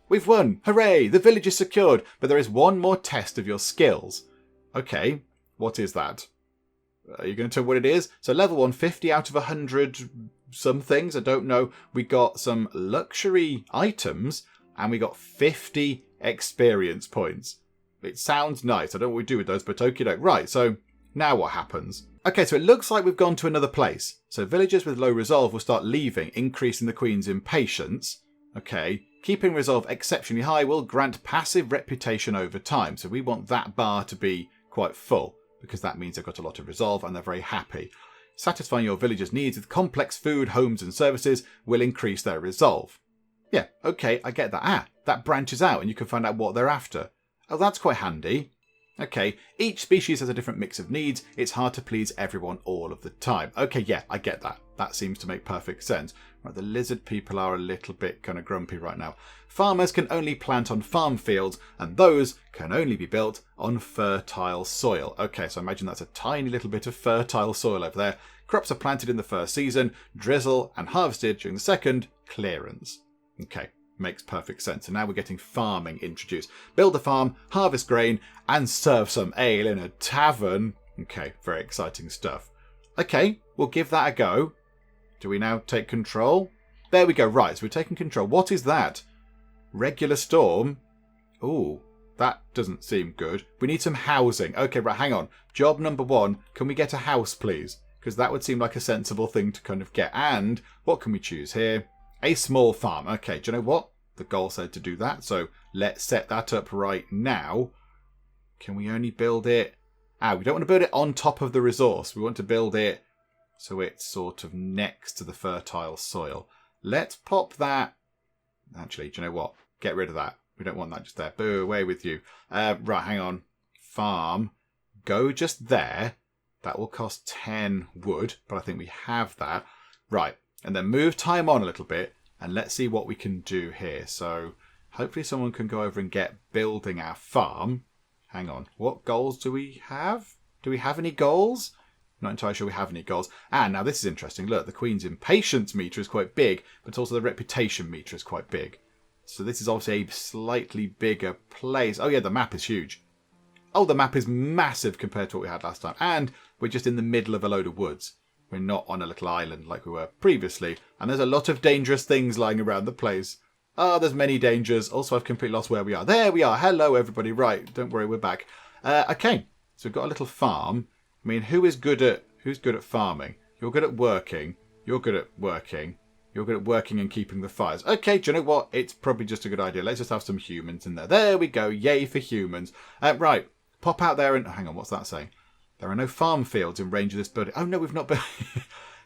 we've won. Hooray! The village is secured. But there is one more test of your skills. Okay. What is that? Are you going to tell what it is? So level 1, 50 out of 100 some things. I don't know. We got some luxury items, and we got 50 experience points. It sounds nice. I don't know what we do with those, but okie doke. Right, so... Now what happens? Okay, so it looks like we've gone to another place. So villagers with low resolve will start leaving, increasing the Queen's impatience. Okay, keeping resolve exceptionally high will grant passive reputation over time. So we want that bar to be quite full, because that means they've got a lot of resolve and they're very happy. Satisfying your villagers' needs with complex food, homes and services will increase their resolve. Yeah, okay, I get that. That branches out and you can find out what they're after. Oh, that's quite handy. Okay, each species has a different mix of needs. It's hard to please everyone all of the time. Okay, yeah, I get that. That seems to make perfect sense. Right, the lizard people are a little bit kind of grumpy right now. Farmers can only plant on farm fields, and those can only be built on fertile soil. Okay, so imagine that's a tiny little bit of fertile soil over there. Crops are planted in the first season, drizzle, and harvested during the second, clearance. Okay. Makes perfect sense. And now we're getting farming introduced. Build a farm, harvest grain, and serve some ale in a tavern. Okay, very exciting stuff. Okay, we'll give that a go. Do we now take control? There we go. Right, so we're taking control. What is that? Regular storm? Ooh, that doesn't seem good. We need some housing. Okay, right, hang on. Job number 1. Can we get a house, please? Because that would seem like a sensible thing to kind of get. And what can we choose here? A small farm. Okay, do you know what? The goal said to do that, so let's set that up right now. Can we only build it... we don't want to build it on top of the resource. We want to build it so it's sort of next to the fertile soil. Let's pop that... Actually, do you know what? Get rid of that. We don't want that just there. Boo, away with you. Right, hang on. Farm. Go just there. That will cost 10 wood, but I think we have that. Right. And then move time on a little bit, and let's see what we can do here. So hopefully someone can go over and get building our farm. Hang on. What goals do we have? Do we have any goals? Not entirely sure we have any goals. Now this is interesting. Look, the Queen's impatience meter is quite big, but also the reputation meter is quite big. So this is obviously a slightly bigger place. Oh yeah, the map is huge. Oh, the map is massive compared to what we had last time. And we're just in the middle of a load of woods. We're not on a little island like we were previously. And there's a lot of dangerous things lying around the place. Oh, there's many dangers. Also, I've completely lost where we are. There we are. Hello, everybody. Right. Don't worry. We're back. Okay. So we've got a little farm. I mean, who's good at farming? You're good at working. You're good at working. You're good at working and keeping the fires. Okay. Do you know what? It's probably just a good idea. Let's just have some humans in there. There we go. Yay for humans. Right. Pop out there and... Hang on. What's that saying? There are no farm fields in range of this building. Oh, no, we've not...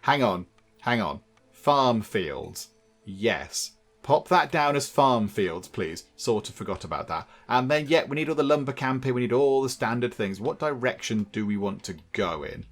Hang on. Hang on. Farm fields. Yes. Pop that down as farm fields, please. Sort of forgot about that. And then, yeah, we need all the lumber camp here. We need all the standard things. What direction do we want to go in?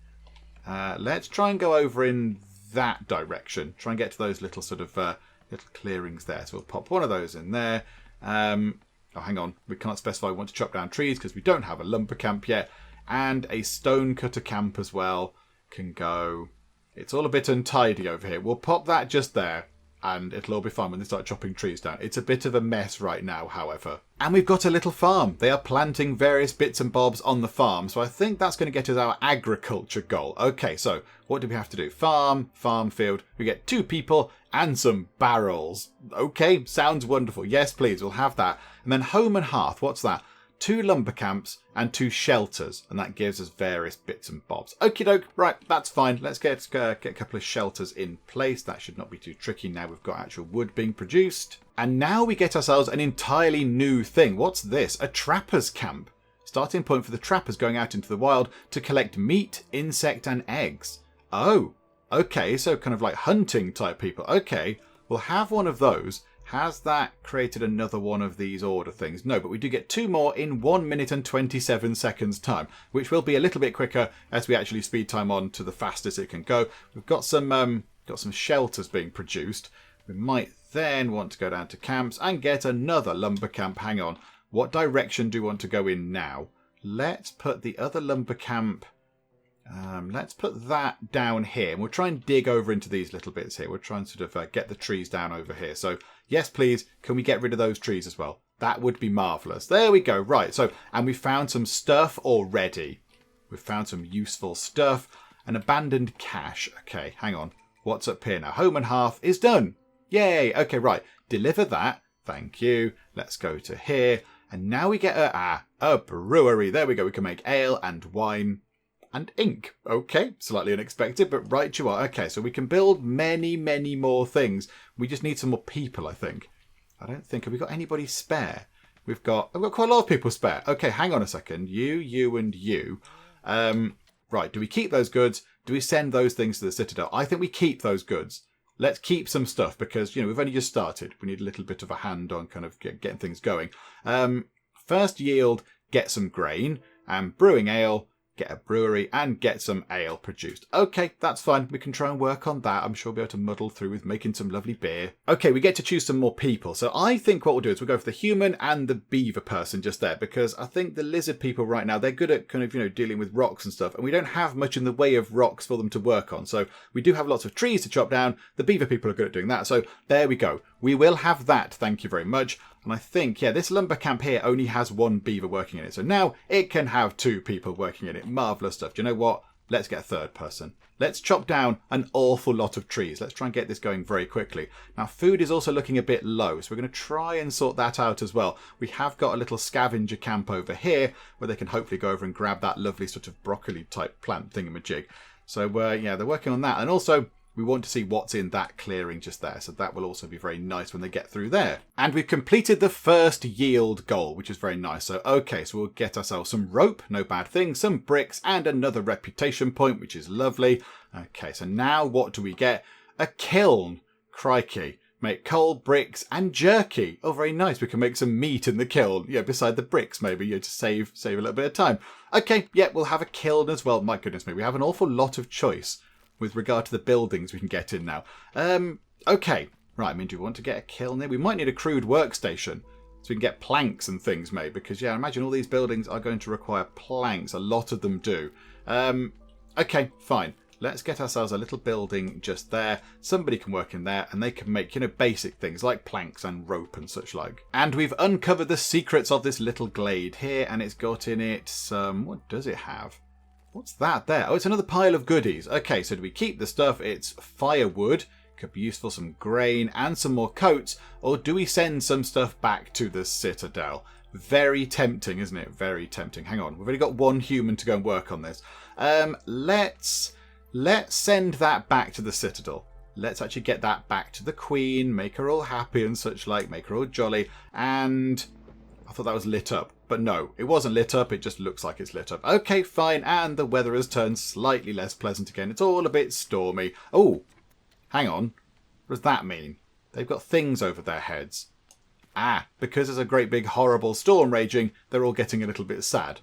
Let's try and go over in that direction. Try and get to those little sort of little clearings there. So we'll pop one of those in there. Oh, hang on. We can't specify we want to chop down trees because we don't have a lumber camp yet. And a stonecutter camp as well can go. It's all a bit untidy over here. We'll pop that just there. And it'll all be fine when they start chopping trees down. It's a bit of a mess right now, however. And we've got a little farm. They are planting various bits and bobs on the farm. So I think that's going to get us our agriculture goal. Okay, so what do we have to do? Farm field. We get 2 people and some barrels. Okay, sounds wonderful. Yes, please, we'll have that. And then home and hearth. What's that? 2 lumber camps and 2 shelters, and that gives us various bits and bobs. Okie doke, right, that's fine. Let's get a couple of shelters in place. That should not be too tricky now we've got actual wood being produced. And now we get ourselves an entirely new thing. What's this? A trapper's camp. Starting point for the trappers going out into the wild to collect meat, insect, and eggs. Oh, okay, so kind of like hunting type people. Okay, we'll have one of those. Has that created another one of these order things? No, but we do get 2 more in 1 minute and 27 seconds time, which will be a little bit quicker as we actually speed time on to the fastest it can go. We've got some shelters being produced. We might then want to go down to camps and get another lumber camp. Hang on. What direction do we want to go in now? Let's put the other lumber camp. Let's put that down here. And we'll try and dig over into these little bits here. We'll try and sort of get the trees down over here. So, yes, please. Can we get rid of those trees as well? That would be marvellous. There we go. Right. So, and we found some stuff already. We've found some useful stuff. An abandoned cache. Okay, hang on. What's up here now? Home and hearth is done. Yay. Okay, right. Deliver that. Thank you. Let's go to here. And now we get a brewery. There we go. We can make ale and wine. And ink. Okay, slightly unexpected, but right you are. Okay, so we can build many, many more things. We just need some more people, I think. I don't think... Have we got anybody spare? I've got quite a lot of people spare. Okay, hang on a second. You, and you. Right, do we keep those goods? Do we send those things to the Citadel? I think we keep those goods. Let's keep some stuff because, we've only just started. We need a little bit of a hand on kind of getting things going. First yield, get some grain. And brewing ale... Get a brewery and get some ale produced. Okay, that's fine. We can try and work on that. I'm sure we'll be able to muddle through with making some lovely beer. Okay, we get to choose some more people. So I think what we'll do is we'll go for the human and the beaver person just there because I think the lizard people right now, they're good at kind of, dealing with rocks and stuff. And we don't have much in the way of rocks for them to work on. So we do have lots of trees to chop down. The beaver people are good at doing that. So there we go. We will have that. Thank you very much. And I think, this lumber camp here only has 1 beaver working in it. So now it can have 2 people working in it. Marvellous stuff. Do you know what? Let's get a 3rd person. Let's chop down an awful lot of trees. Let's try and get this going very quickly. Now, food is also looking a bit low. So we're going to try and sort that out as well. We have got a little scavenger camp over here where they can hopefully go over and grab that lovely sort of broccoli type plant thingamajig. So, they're working on that. And also... we want to see what's in that clearing just there. So that will also be very nice when they get through there. And we've completed the first yield goal, which is very nice. So, okay, so we'll get ourselves some rope, no bad thing, some bricks, and another reputation point, which is lovely. Okay, so now what do we get? A kiln. Crikey. Make coal, bricks, and jerky. Oh, very nice. We can make some meat in the kiln. Beside the bricks, maybe, to save a little bit of time. Okay, we'll have a kiln as well. My goodness me, we have an awful lot of choice with regard to the buildings we can get in now. Okay. Right, do we want to get a kiln there? We might need a crude workstation so we can get planks and things made because, I imagine all these buildings are going to require planks. A lot of them do. Okay, fine. Let's get ourselves a little building just there. Somebody can work in there and they can make, basic things like planks and rope and such like. And we've uncovered the secrets of this little glade here and it's got in it some... what does it have? What's that there? Oh, it's another pile of goodies. Okay, so do we keep the stuff? It's firewood. Could be useful, some grain and some more coats. Or do we send some stuff back to the Citadel? Very tempting, isn't it? Very tempting. Hang on. We've only got 1 human to go and work on this. Let's send that back to the Citadel. Let's actually get that back to the Queen. Make her all happy and such like. Make her all jolly. And... I thought that was lit up. But no, it wasn't lit up. It just looks like it's lit up. Okay, fine. And the weather has turned slightly less pleasant again. It's all a bit stormy. Oh, Hang on. What does that mean? They've got things over their heads. Ah, because there's a great big horrible storm raging, they're all getting a little bit sad.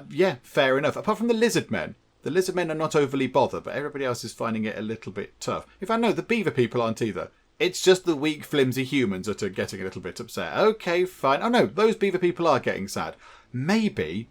Yeah, fair enough. Apart from the lizard men. The lizard men are not overly bothered, but everybody else is finding it a little bit tough. In fact, no, the beaver people aren't either. It's just the weak, flimsy humans that are getting a little bit upset. Okay, fine. Oh no, those beaver people are getting sad. Maybe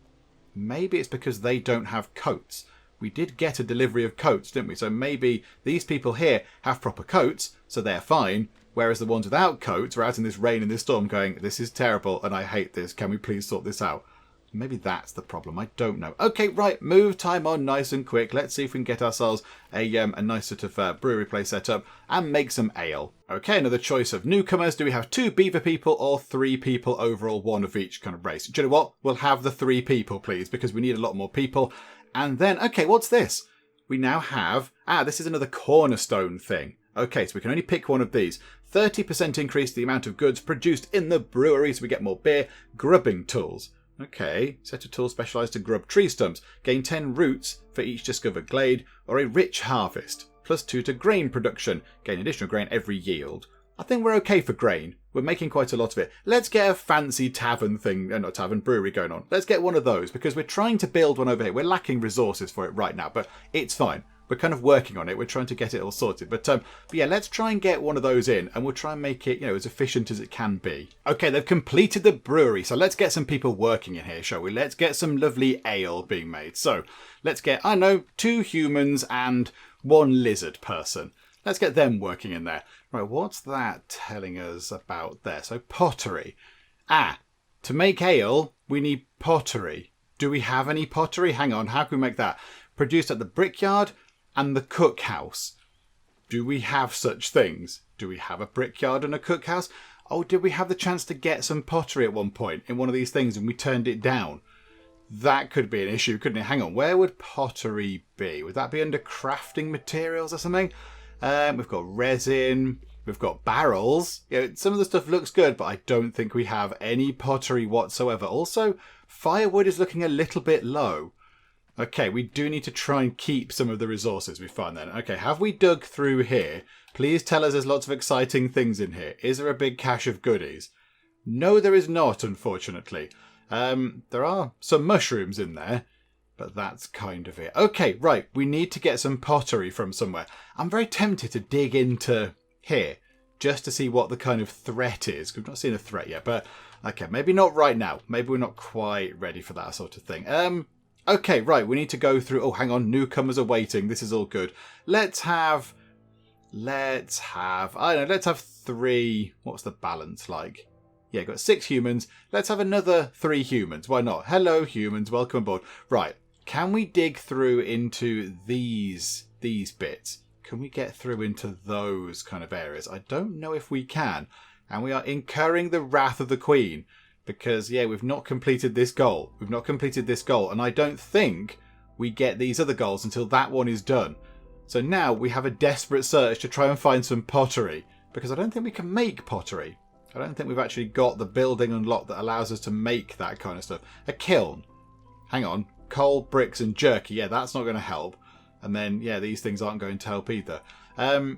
it's because they don't have coats. We did get a delivery of coats, didn't we? So maybe these people here have proper coats, so they're fine. Whereas the ones without coats are out in this rain and this storm going, this is terrible and I hate this. Can we please sort this out? Maybe that's the problem. I don't know. Okay, right. Move time on nice and quick. Let's see if we can get ourselves a nice sort of brewery place set up and make some ale. Okay, another choice of newcomers. Do we have 2 beaver people or 3 people overall, 1 of each kind of race? Do you know what? We'll have the 3 people, please, because we need a lot more people. And then, okay, what's this? We now have... this is another cornerstone thing. Okay, so we can only pick one of these. 30% increase the amount of goods produced in the brewery, so we get more beer. Grubbing tools. Okay, set of tools specialised to grub tree stumps. Gain 10 roots for each discovered glade, or a rich harvest. +2 to grain production. Gain additional grain every yield. I think we're okay for grain. We're making quite a lot of it. Let's get a fancy tavern thing, not tavern, brewery going on. Let's get one of those, because we're trying to build one over here. We're lacking resources for it right now, but it's fine. We're kind of working on it. We're trying to get it all sorted. But yeah, let's try and get one of those in, and we'll try and make it, as efficient as it can be. Okay, they've completed the brewery, so let's get some people working in here, shall we? Let's get some lovely ale being made. So let's get, 2 humans and 1 lizard person. Let's get them working in there. Right, what's that telling us about there? So pottery. To make ale, we need pottery. Do we have any pottery? Hang on, how can we make that? Produced at the brickyard and the cookhouse. Do we have such things? Do we have a brickyard and a cookhouse? Oh, did we have the chance to get some pottery at one point in one of these things and we turned it down? That could be an issue, couldn't it? Hang on, where would pottery be? Would that be under crafting materials or something? We've got resin, we've got barrels. Some of the stuff looks good, but I don't think we have any pottery whatsoever. Also, firewood is looking a little bit low. Okay, we do need to try and keep some of the resources we find then. Okay, have we dug through here? Please tell us there's lots of exciting things in here. Is there a big cache of goodies? No, there is not, unfortunately. There are some mushrooms in there, but that's kind of it. Okay, right, we need to get some pottery from somewhere. I'm very tempted to dig into here just to see what the kind of threat is. We've not seen a threat yet, but okay, maybe not right now. Maybe we're not quite ready for that sort of thing. Okay, right, we need to go through... Oh, hang on, newcomers are waiting. This is all good. Let's have 3... What's the balance like? Yeah, got 6 humans. Let's have another 3 humans. Why not? Hello, humans. Welcome aboard. Right, can we dig through into these bits? Can we get through into those kind of areas? I don't know if we can. And we are incurring the wrath of the Queen. Because, yeah, we've not completed this goal. And I don't think we get these other goals until that one is done. So now we have a desperate search to try and find some pottery. Because I don't think we can make pottery. I don't think we've actually got the building unlocked that allows us to make that kind of stuff. A kiln. Hang on. Coal, bricks and jerky. Yeah, that's not going to help. And then, yeah, these things aren't going to help either. A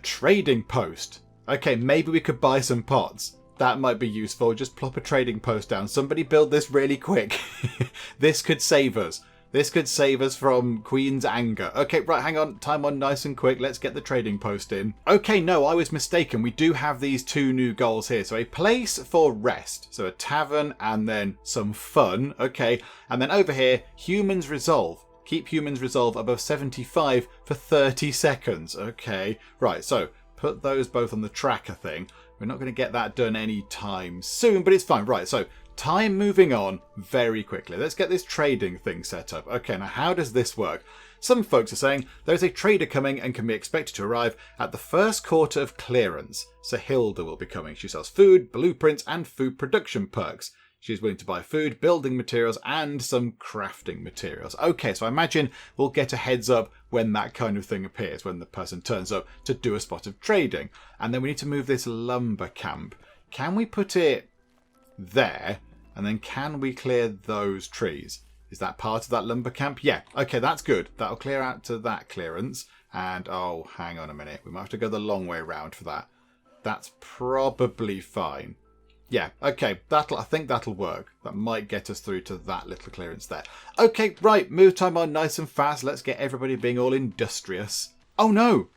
trading post. Okay, maybe we could buy some pots. That might be useful. Just plop a trading post down. Somebody build this really quick. This could save us. This could save us from Queen's anger. Okay, right, hang on. Time on nice and quick. Let's get the trading post in. Okay, no, I was mistaken. We do have these 2 new goals here. So a place for rest. So a tavern and then some fun. Okay, and then over here, humans resolve. Keep humans resolve above 75 for 30 seconds. Okay, right, so put those both on the tracker thing. We're not going to get that done anytime soon, but it's fine. Right, so time moving on very quickly. Let's get this trading thing set up. Okay, now how does this work? Some folks are saying there's a trader coming and can be expected to arrive at the first quarter of clearance. So Hilda will be coming. She sells food, blueprints, and food production perks. She's willing to buy food, building materials, and some crafting materials. Okay, so I imagine we'll get a heads up when that kind of thing appears, when the person turns up to do a spot of trading. And then we need to move this lumber camp. Can we put it there? And then can we clear those trees? Is that part of that lumber camp? Yeah. Okay, that's good. That'll clear out to that clearance. And, oh, hang on a minute. We might have to go the long way round for that. That's probably fine. Yeah, okay. I think that'll work. That might get us through to that little clearance there. Okay, right. Move time on nice and fast. Let's get everybody being all industrious. Oh, no.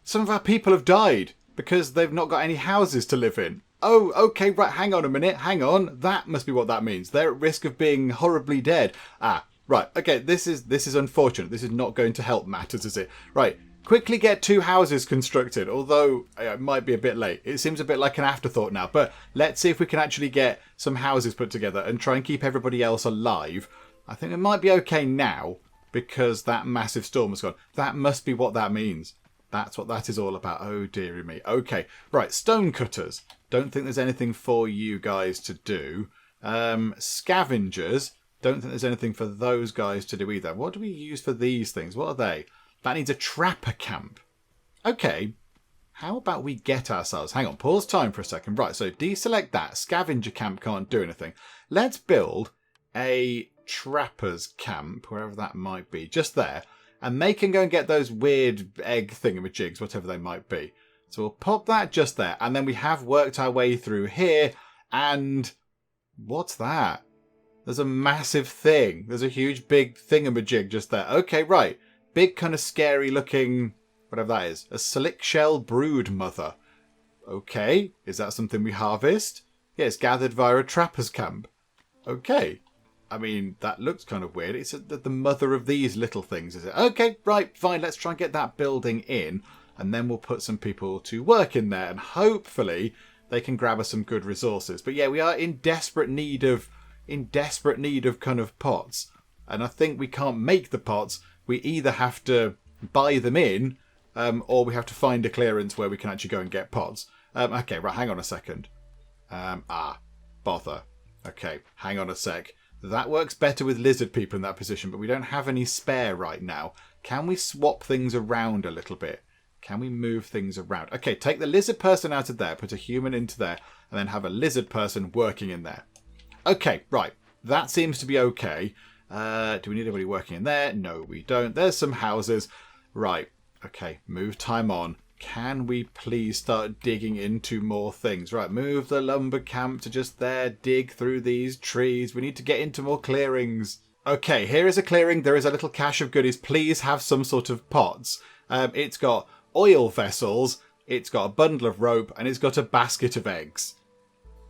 Some of our people have died because they've not got any houses to live in. Oh, okay, right, hang on a minute, hang on. That must be what that means. They're at risk of being horribly dead. Ah, right, okay, this is unfortunate. This is not going to help matters, is it? Right, quickly get 2 houses constructed, although it might be a bit late. It seems a bit like an afterthought now, but let's see if we can actually get some houses put together and try and keep everybody else alive. I think it might be okay now because that massive storm has gone. That must be what that means. That's what that is all about. Oh, dearie me. Okay, right, stonecutters. Don't think there's anything for you guys to do. Scavengers. Don't think there's anything for those guys to do either. What do we use for these things? What are they? That needs a trapper camp. Okay. How about we get ourselves... Hang on, pause time for a second. Right, so deselect that. Scavenger camp can't do anything. Let's build a trapper's camp, wherever that might be. Just there. And they can go and get those weird egg thingamajigs, whatever they might be. So we'll pop that just there. And then we have worked our way through here. And what's that? There's a massive thing. There's a huge big thingamajig just there. Okay, right. Big kind of scary looking, whatever that is. A slick shell brood mother. Okay. Is that something we harvest? Yeah, it's gathered via a trapper's camp. Okay. I mean, that looks kind of weird. It's the mother of these little things, is it? Okay, right, fine. Let's try and get that building in. And then we'll put some people to work in there. And hopefully they can grab us some good resources. But yeah, we are in desperate need of kind of pots. And I think we can't make the pots. We either have to buy them in, or we have to find a clearance where we can actually go and get pots. Okay, right, hang on a second. Bother. Okay, hang on a sec. That works better with lizard people in that position, but we don't have any spare right now. Can we swap things around a little bit? Can we move things around? Okay, take the lizard person out of there, put a human into there, and then have a lizard person working in there. Okay, right. That seems to be okay. Do we need anybody working in there? No, we don't. There's some houses. Right. Okay, move time on. Can we please start digging into more things? Right, move the lumber camp to just there. Dig through these trees. We need to get into more clearings. Okay, here is a clearing. There is a little cache of goodies. Please have some sort of pots. It's got oil vessels. It's got a bundle of rope. And it's got a basket of eggs.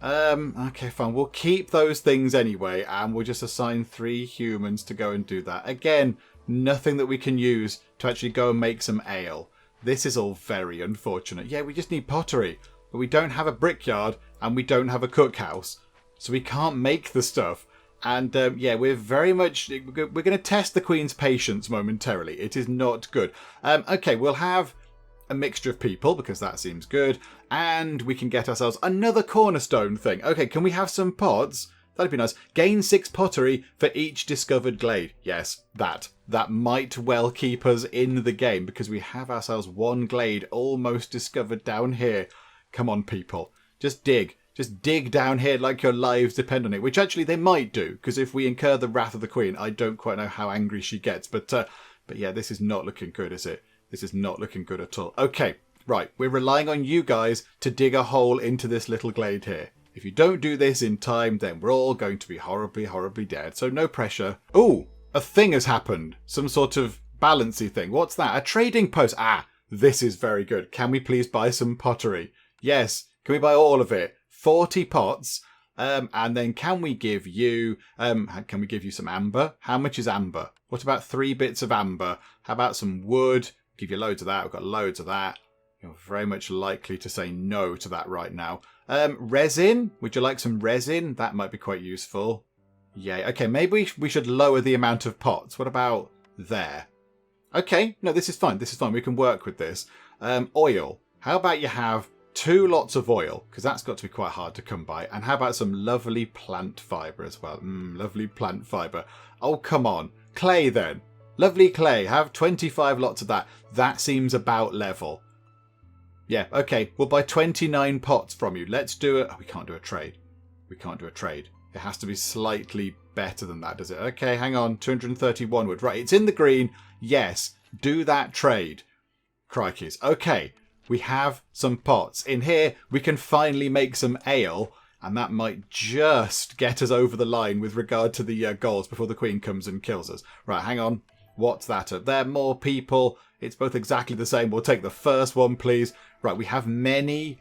Okay, fine. We'll keep those things anyway. And we'll just assign 3 humans to go and do that. Again, nothing that we can use to actually go and make some ale. This is all very unfortunate. Yeah, we just need pottery. But we don't have a brickyard and we don't have a cookhouse. So we can't make the stuff. And yeah, we're very much... We're going to test the Queen's patience momentarily. It is not good. Okay, we'll have a mixture of people because that seems good. And we can get ourselves another cornerstone thing. Okay, can we have some pots? That'd be nice. Gain 6 pottery for each discovered glade. Yes, that might well keep us in the game because we have ourselves 1 glade almost discovered down here. Come on, people. Just dig. Just dig down here like your lives depend on it, which actually they might do because if we incur the wrath of the Queen, I don't quite know how angry she gets. But yeah, this is not looking good, is it? This is not looking good at all. Okay, right. We're relying on you guys to dig a hole into this little glade here. If you don't do this in time, then we're all going to be horribly, horribly dead. So no pressure. Ooh, a thing has happened. Some sort of balancy thing. What's that? A trading post. Ah, this is very good. Can we please buy some pottery? Yes. Can we buy all of it? 40 pots. And then can we give you some amber? How much is amber? What about 3 bits of amber? How about some wood? Give you loads of that. We've got loads of that. You're very much likely to say no to that right now. Resin? Would you like some resin? That might be quite useful. Yeah, okay, maybe we should lower the amount of pots. What about there? Okay, no, this is fine. This is fine. We can work with this. Oil. How about you have 2 lots of oil? Because that's got to be quite hard to come by. And how about some lovely plant fibre as well? Lovely plant fibre. Oh, come on. Clay then. Lovely clay. Have 25 lots of that. That seems about level. Yeah, okay. We'll buy 29 pots from you. Let's do it. Oh, we can't do a trade. We can't do a trade. It has to be slightly better than that, does it? Okay, hang on. 231 wood. Right, it's in the green. Yes, do that trade. Crikeys. Okay, we have some pots. In here, we can finally make some ale, and that might just get us over the line with regard to the goals before the queen comes and kills us. Right, hang on. What's that up there? More people. It's both exactly the same. We'll take the first one, please. Right, we have many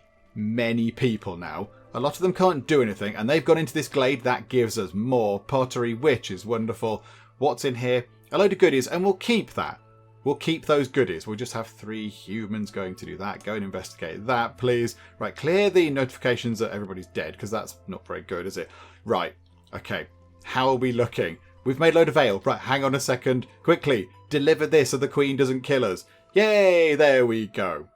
people now. A lot of them can't do anything, and they've gone into this glade. That gives us more pottery, which is wonderful. What's in here? A load of goodies, and we'll keep that. We'll keep those goodies. We'll just have 3 humans going to do that. Go and investigate that, please. Right, clear the notifications that everybody's dead, because that's not very good, is it? Right, okay. How are we looking? We've made a load of ale. Right, hang on a second. Quickly, deliver this so the queen doesn't kill us. Yay, there we go.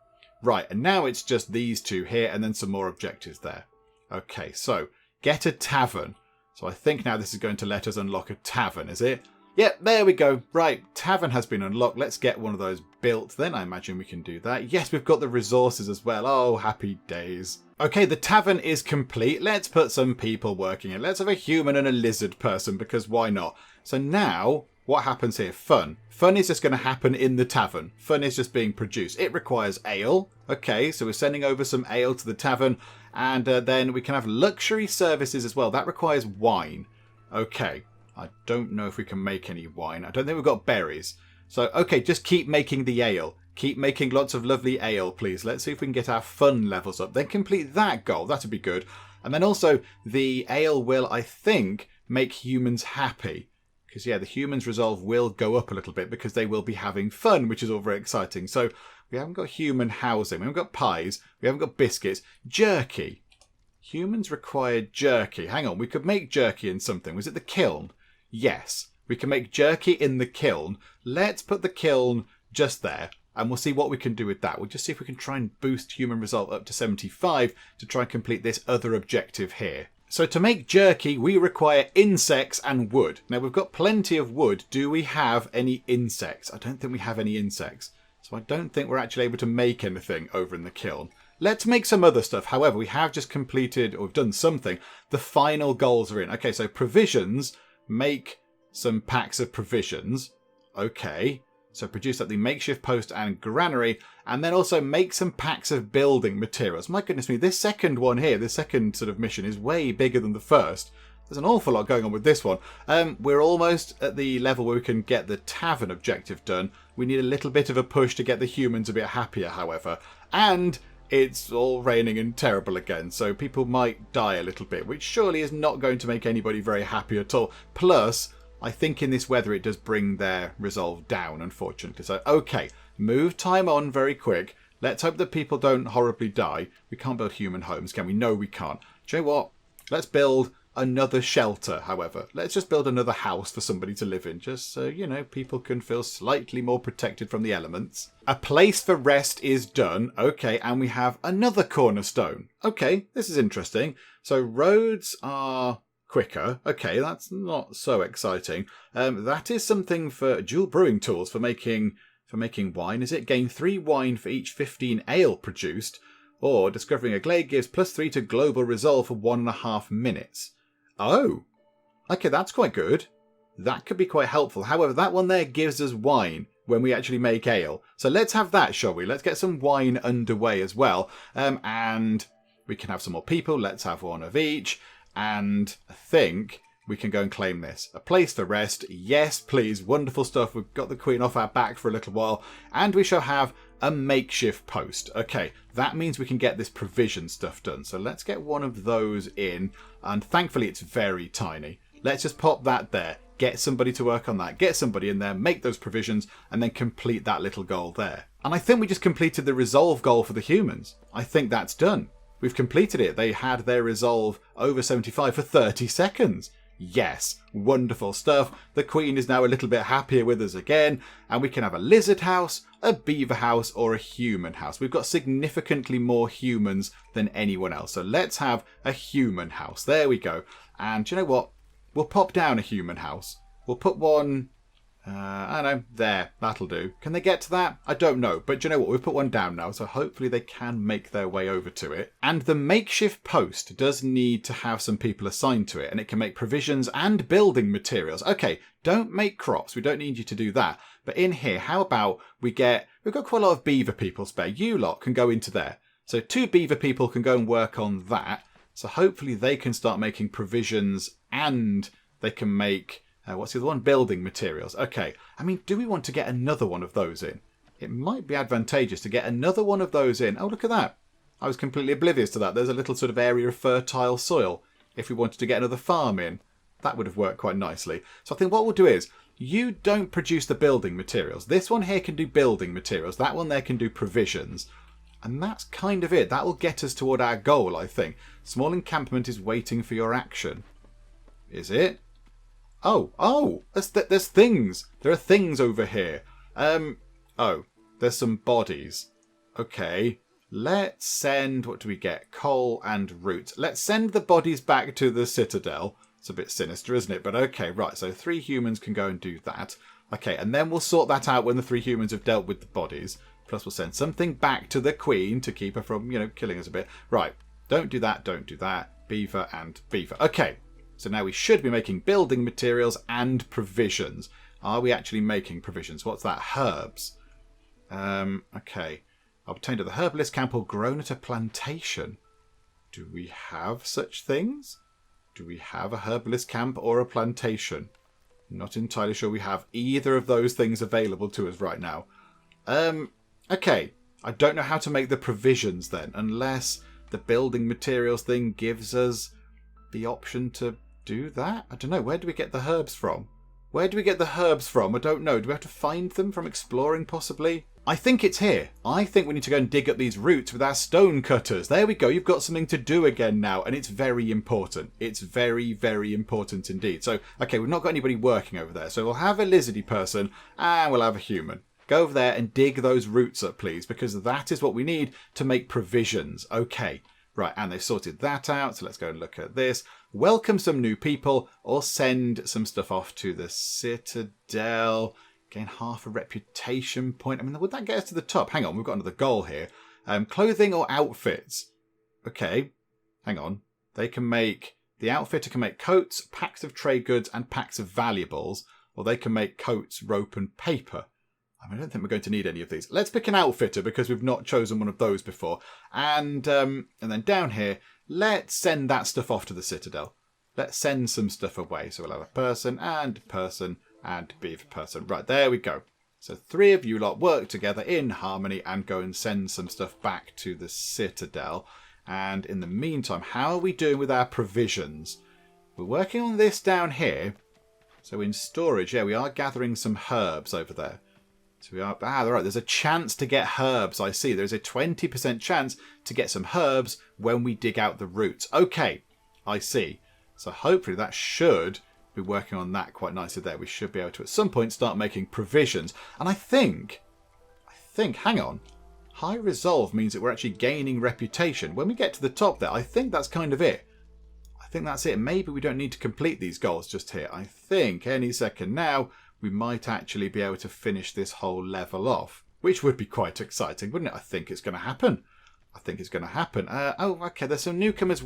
Right, and now it's just these 2 here, and then some more objectives there. Okay, so get a tavern. So I think now this is going to let us unlock a tavern, is it? Yep, there we go. Right, tavern has been unlocked. Let's get one of those built then. I imagine we can do that. Yes, we've got the resources as well. Oh, happy days. Okay, the tavern is complete. Let's put some people working in. Let's have a human and a lizard person, because why not? So now, what happens here? Fun. Fun is just going to happen in the tavern. Fun is just being produced. It requires ale. Okay, so we're sending over some ale to the tavern. And then we can have luxury services as well. That requires wine. Okay. I don't know if we can make any wine. I don't think we've got berries. So, okay, just keep making the ale. Keep making lots of lovely ale, please. Let's see if we can get our fun levels up. Then complete that goal. That'd be good. And then also, the ale will, I think, make humans happy. Because, yeah, the humans' resolve will go up a little bit because they will be having fun, which is all very exciting. So, we haven't got human housing. We haven't got pies. We haven't got biscuits. Jerky. Humans require jerky. Hang on, we could make jerky in something. Was it the kiln? Yes, we can make jerky in the kiln. Let's put the kiln just there, and we'll see what we can do with that. We'll just see if we can try and boost human resolve up to 75 to try and complete this other objective here. So to make jerky, we require insects and wood. Now, we've got plenty of wood. Do we have any insects? I don't think we have any insects. So I don't think we're actually able to make anything over in the kiln. Let's make some other stuff. However, we have just completed, or we've done something. The final goals are in. Okay, so provisions. Make some packs of provisions. Okay. So produce like the makeshift post and granary. And then also make some packs of building materials. My goodness me, this second one here, this second sort of mission is way bigger than the first. There's an awful lot going on with this one. We're almost at the level where we can get the tavern objective done. We need a little bit of a push to get the humans a bit happier, however. And it's all raining and terrible again, so people might die a little bit, which surely is not going to make anybody very happy at all. Plus, I think in this weather it does bring their resolve down, unfortunately. So, okay, move time on very quick. Let's hope that people don't horribly die. We can't build human homes, can we? No, we can't. Do you know what? Let's build another shelter, however. Let's just build another house for somebody to live in, just so, you know, people can feel slightly more protected from the elements. A place for rest is done. Okay, and we have another cornerstone. Okay, this is interesting. So roads are quicker. Okay, that's not so exciting. That is something for dual brewing tools for making wine. Is it? Gain 3 wine for each 15 ale produced. Or discovering a glade gives +3 to global resolve for 1.5 minutes. Oh, okay, that's quite good. That could be quite helpful. However, that one there gives us wine when we actually make ale. So let's have that, shall we? Let's get some wine underway as well. And we can have some more people. Let's have one of each. And I think we can go and claim this. A place for rest. Yes, please. Wonderful stuff. We've got the queen off our back for a little while. And we shall have a makeshift post. Okay, that means we can get this provision stuff done. So let's get one of those in. And thankfully, it's very tiny. Let's just pop that there. Get somebody to work on that. Get somebody in there, make those provisions, and then complete that little goal there. And I think we just completed the resolve goal for the humans. I think that's done. We've completed it. They had their resolve over 75 for 30 seconds. Yes, wonderful stuff. The queen is now a little bit happier with us again, and we can have a lizard house, a beaver house, or a human house. We've got significantly more humans than anyone else. So let's have a human house. There we go. And do you know what? We'll pop down a human house. We'll put one I know, there, that'll do. Can they get to that? I don't know, but do you know what? We've put one down now, so hopefully they can make their way over to it. And the makeshift post does need to have some people assigned to it, and it can make provisions and building materials. Okay, don't make crops, we don't need you to do that. But in here, how about we've got quite a lot of beaver people spare. You lot can go into there. So 2 beaver people can go and work on that. So hopefully they can start making provisions and they can make... what's the other one? Building materials. Okay. I mean, do we want to get another one of those in? It might be advantageous to get another one of those in. Oh, look at that. I was completely oblivious to that. There's a little sort of area of fertile soil. If we wanted to get another farm in, that would have worked quite nicely. So I think what we'll do is, you don't produce the building materials. This one here can do building materials. That one there can do provisions. And that's kind of it. That will get us toward our goal, I think. Small encampment is waiting for your action. Is it? Oh, there's things. There are things over here. There's some bodies. Okay, let's send, what do we get? Coal and roots. Let's send the bodies back to the citadel. It's a bit sinister, isn't it? But okay, right, so 3 humans can go and do that. Okay, and then we'll sort that out when the 3 humans have dealt with the bodies. Plus we'll send something back to the queen to keep her from, killing us a bit. Right, don't do that, don't do that. Beaver and beaver. Okay. So now we should be making building materials and provisions. Are we actually making provisions? What's that? Herbs. Okay. Obtained at the herbalist camp or grown at a plantation. Do we have such things? Do we have a herbalist camp or a plantation? Not entirely sure we have either of those things available to us right now. Okay. I don't know how to make the provisions then, unless the building materials thing gives us the option to do that. I don't know. Where do we get the herbs from? I don't know. Do we have to find them from exploring possibly? I think it's here. I think we need to go and dig up these roots with our stone cutters. There we go. You've got something to do again now, and it's very important. It's very, very important indeed. So, okay, we've not got anybody working over there. So we'll have a lizardy person and we'll have a human. Go over there and dig those roots up, please, because that is what we need to make provisions. Okay. Right, and they've sorted that out, so let's go and look at this. Welcome some new people, or send some stuff off to the citadel. Gain half a reputation point. I mean, would that get us to the top? Hang on, we've got another goal here. Clothing or outfits? Okay, hang on. The outfitter can make coats, packs of trade goods, and packs of valuables, or they can make coats, rope, and paper. I don't think we're going to need any of these. Let's pick an outfitter because we've not chosen one of those before. And then down here, let's send that stuff off to the citadel. Let's send some stuff away. So we'll have a person and beaver person. Right, there we go. So 3 of you lot work together in harmony and go and send some stuff back to the citadel. And in the meantime, how are we doing with our provisions? We're working on this down here. So in storage, yeah, we are gathering some herbs over there. So we are, right, there's a chance to get herbs, I see. There's a 20% chance to get some herbs when we dig out the roots. Okay, I see. So hopefully that should be working on that quite nicely there. We should be able to at some point start making provisions. And I think, hang on. High resolve means that we're actually gaining reputation. When we get to the top there, I think that's kind of it. I think that's it. Maybe we don't need to complete these goals just here. I think any second now, we might actually be able to finish this whole level off, which would be quite exciting, wouldn't it? I think it's going to happen. Okay, there's some newcomers.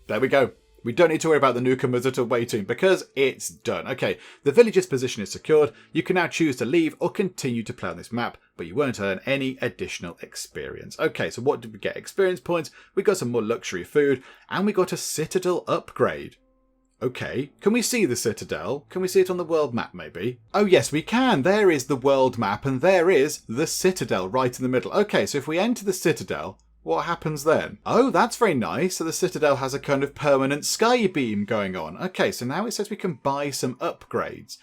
There we go. We don't need to worry about the newcomers that are waiting because it's done. Okay, the village's position is secured. You can now choose to leave or continue to play on this map, but you won't earn any additional experience. Okay, so what did we get? Experience points. We got some more luxury food, and we got a citadel upgrade. Okay, can we see the citadel? Can we see it on the world map maybe? Oh yes, we can. There is the world map and there is the citadel right in the middle. Okay, so if we enter the citadel, what happens then? Oh, that's very nice. So the citadel has a kind of permanent sky beam going on. Okay, so now it says we can buy some upgrades.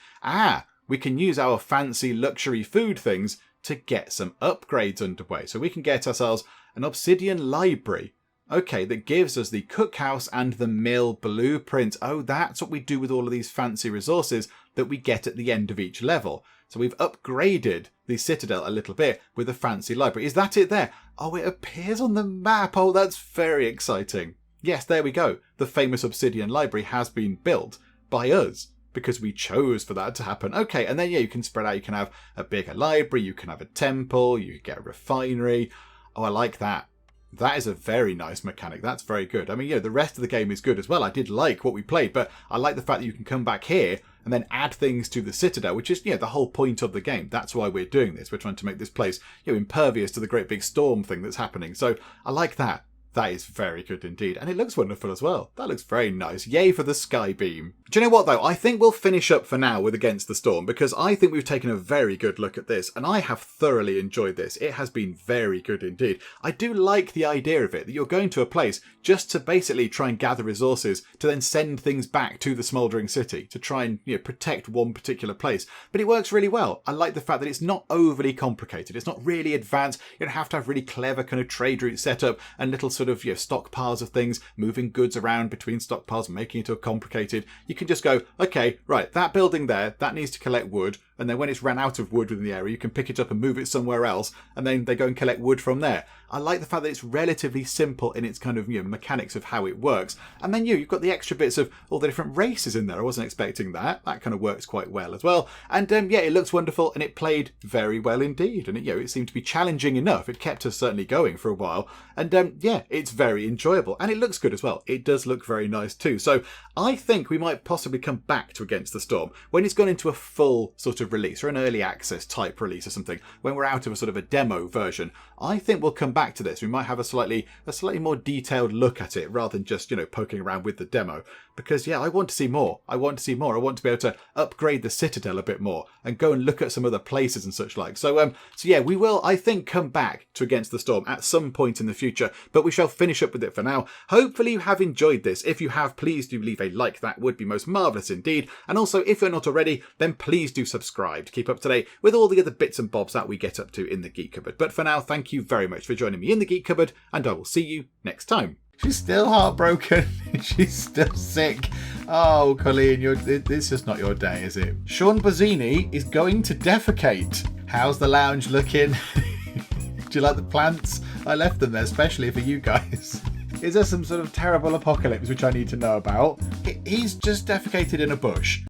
We can use our fancy luxury food things to get some upgrades underway. So we can get ourselves an obsidian library. Okay, that gives us the cookhouse and the mill blueprint. Oh, that's what we do with all of these fancy resources that we get at the end of each level. So we've upgraded the citadel a little bit with a fancy library. Is that it there? Oh, it appears on the map. Oh, that's very exciting. Yes, there we go. The famous obsidian library has been built by us because we chose for that to happen. Okay, and then yeah, you can spread out. You can have a bigger library, you can have a temple, you get a refinery. Oh, I like that. That is a very nice mechanic. That's very good. I mean, the rest of the game is good as well. I did like what we played, but I like the fact that you can come back here and then add things to the Citadel, which is, the whole point of the game. That's why we're doing this. We're trying to make this place, impervious to the great big storm thing that's happening. So I like that. That is very good indeed. And it looks wonderful as well. That looks very nice. Yay for the sky beam. Do you know what though? I think we'll finish up for now with Against the Storm, because I think we've taken a very good look at this and I have thoroughly enjoyed this. It has been very good indeed. I do like the idea of it, that you're going to a place just to basically try and gather resources to then send things back to the Smouldering City to try and protect one particular place. But it works really well. I like the fact that it's not overly complicated. It's not really advanced. You don't have to have really clever kind of trade route set up and little sort of stockpiles of things, moving goods around between stockpiles, making it all complicated. You can just go, okay, right, that building there, that needs to collect wood, and then when it's ran out of wood within the area, you can pick it up and move it somewhere else, and then they go and collect wood from there. I like the fact that it's relatively simple in its kind of mechanics of how it works. And then you've got the extra bits of all the different races in there. I wasn't expecting that. That kind of works quite well as well. And it looks wonderful and it played very well indeed. And it seemed to be challenging enough. It kept us certainly going for a while. And it's very enjoyable and it looks good as well. It does look very nice too. So I think we might possibly come back to Against the Storm when it's gone into a full sort of release or an early access type release or something. When we're out of a sort of a demo version, I think we'll come back to this. We might have a slightly more detailed look at it rather than just poking around with the demo, because I want to see more. I want to be able to upgrade the Citadel a bit more and go and look at some other places and such like. So we will, I think, come back to Against the Storm at some point in the future, but we shall finish up with it for now. Hopefully you have enjoyed this. If you have, please do leave a like. That would be most marvellous indeed. And also, if you're not already, then please do subscribe to keep up to date with all the other bits and bobs that we get up to in the Geek Cupboard. But for now, thank you very much for joining me in the Geek Cupboard, and I will see you next time. She's still heartbroken. She's still sick. Oh, Colleen, it's just not your day, is it? Sean Bozzini is going to defecate. How's the lounge looking? Do you like the plants? I left them there especially for you guys. Is there some sort of terrible apocalypse which I need to know about? He's just defecated in a bush.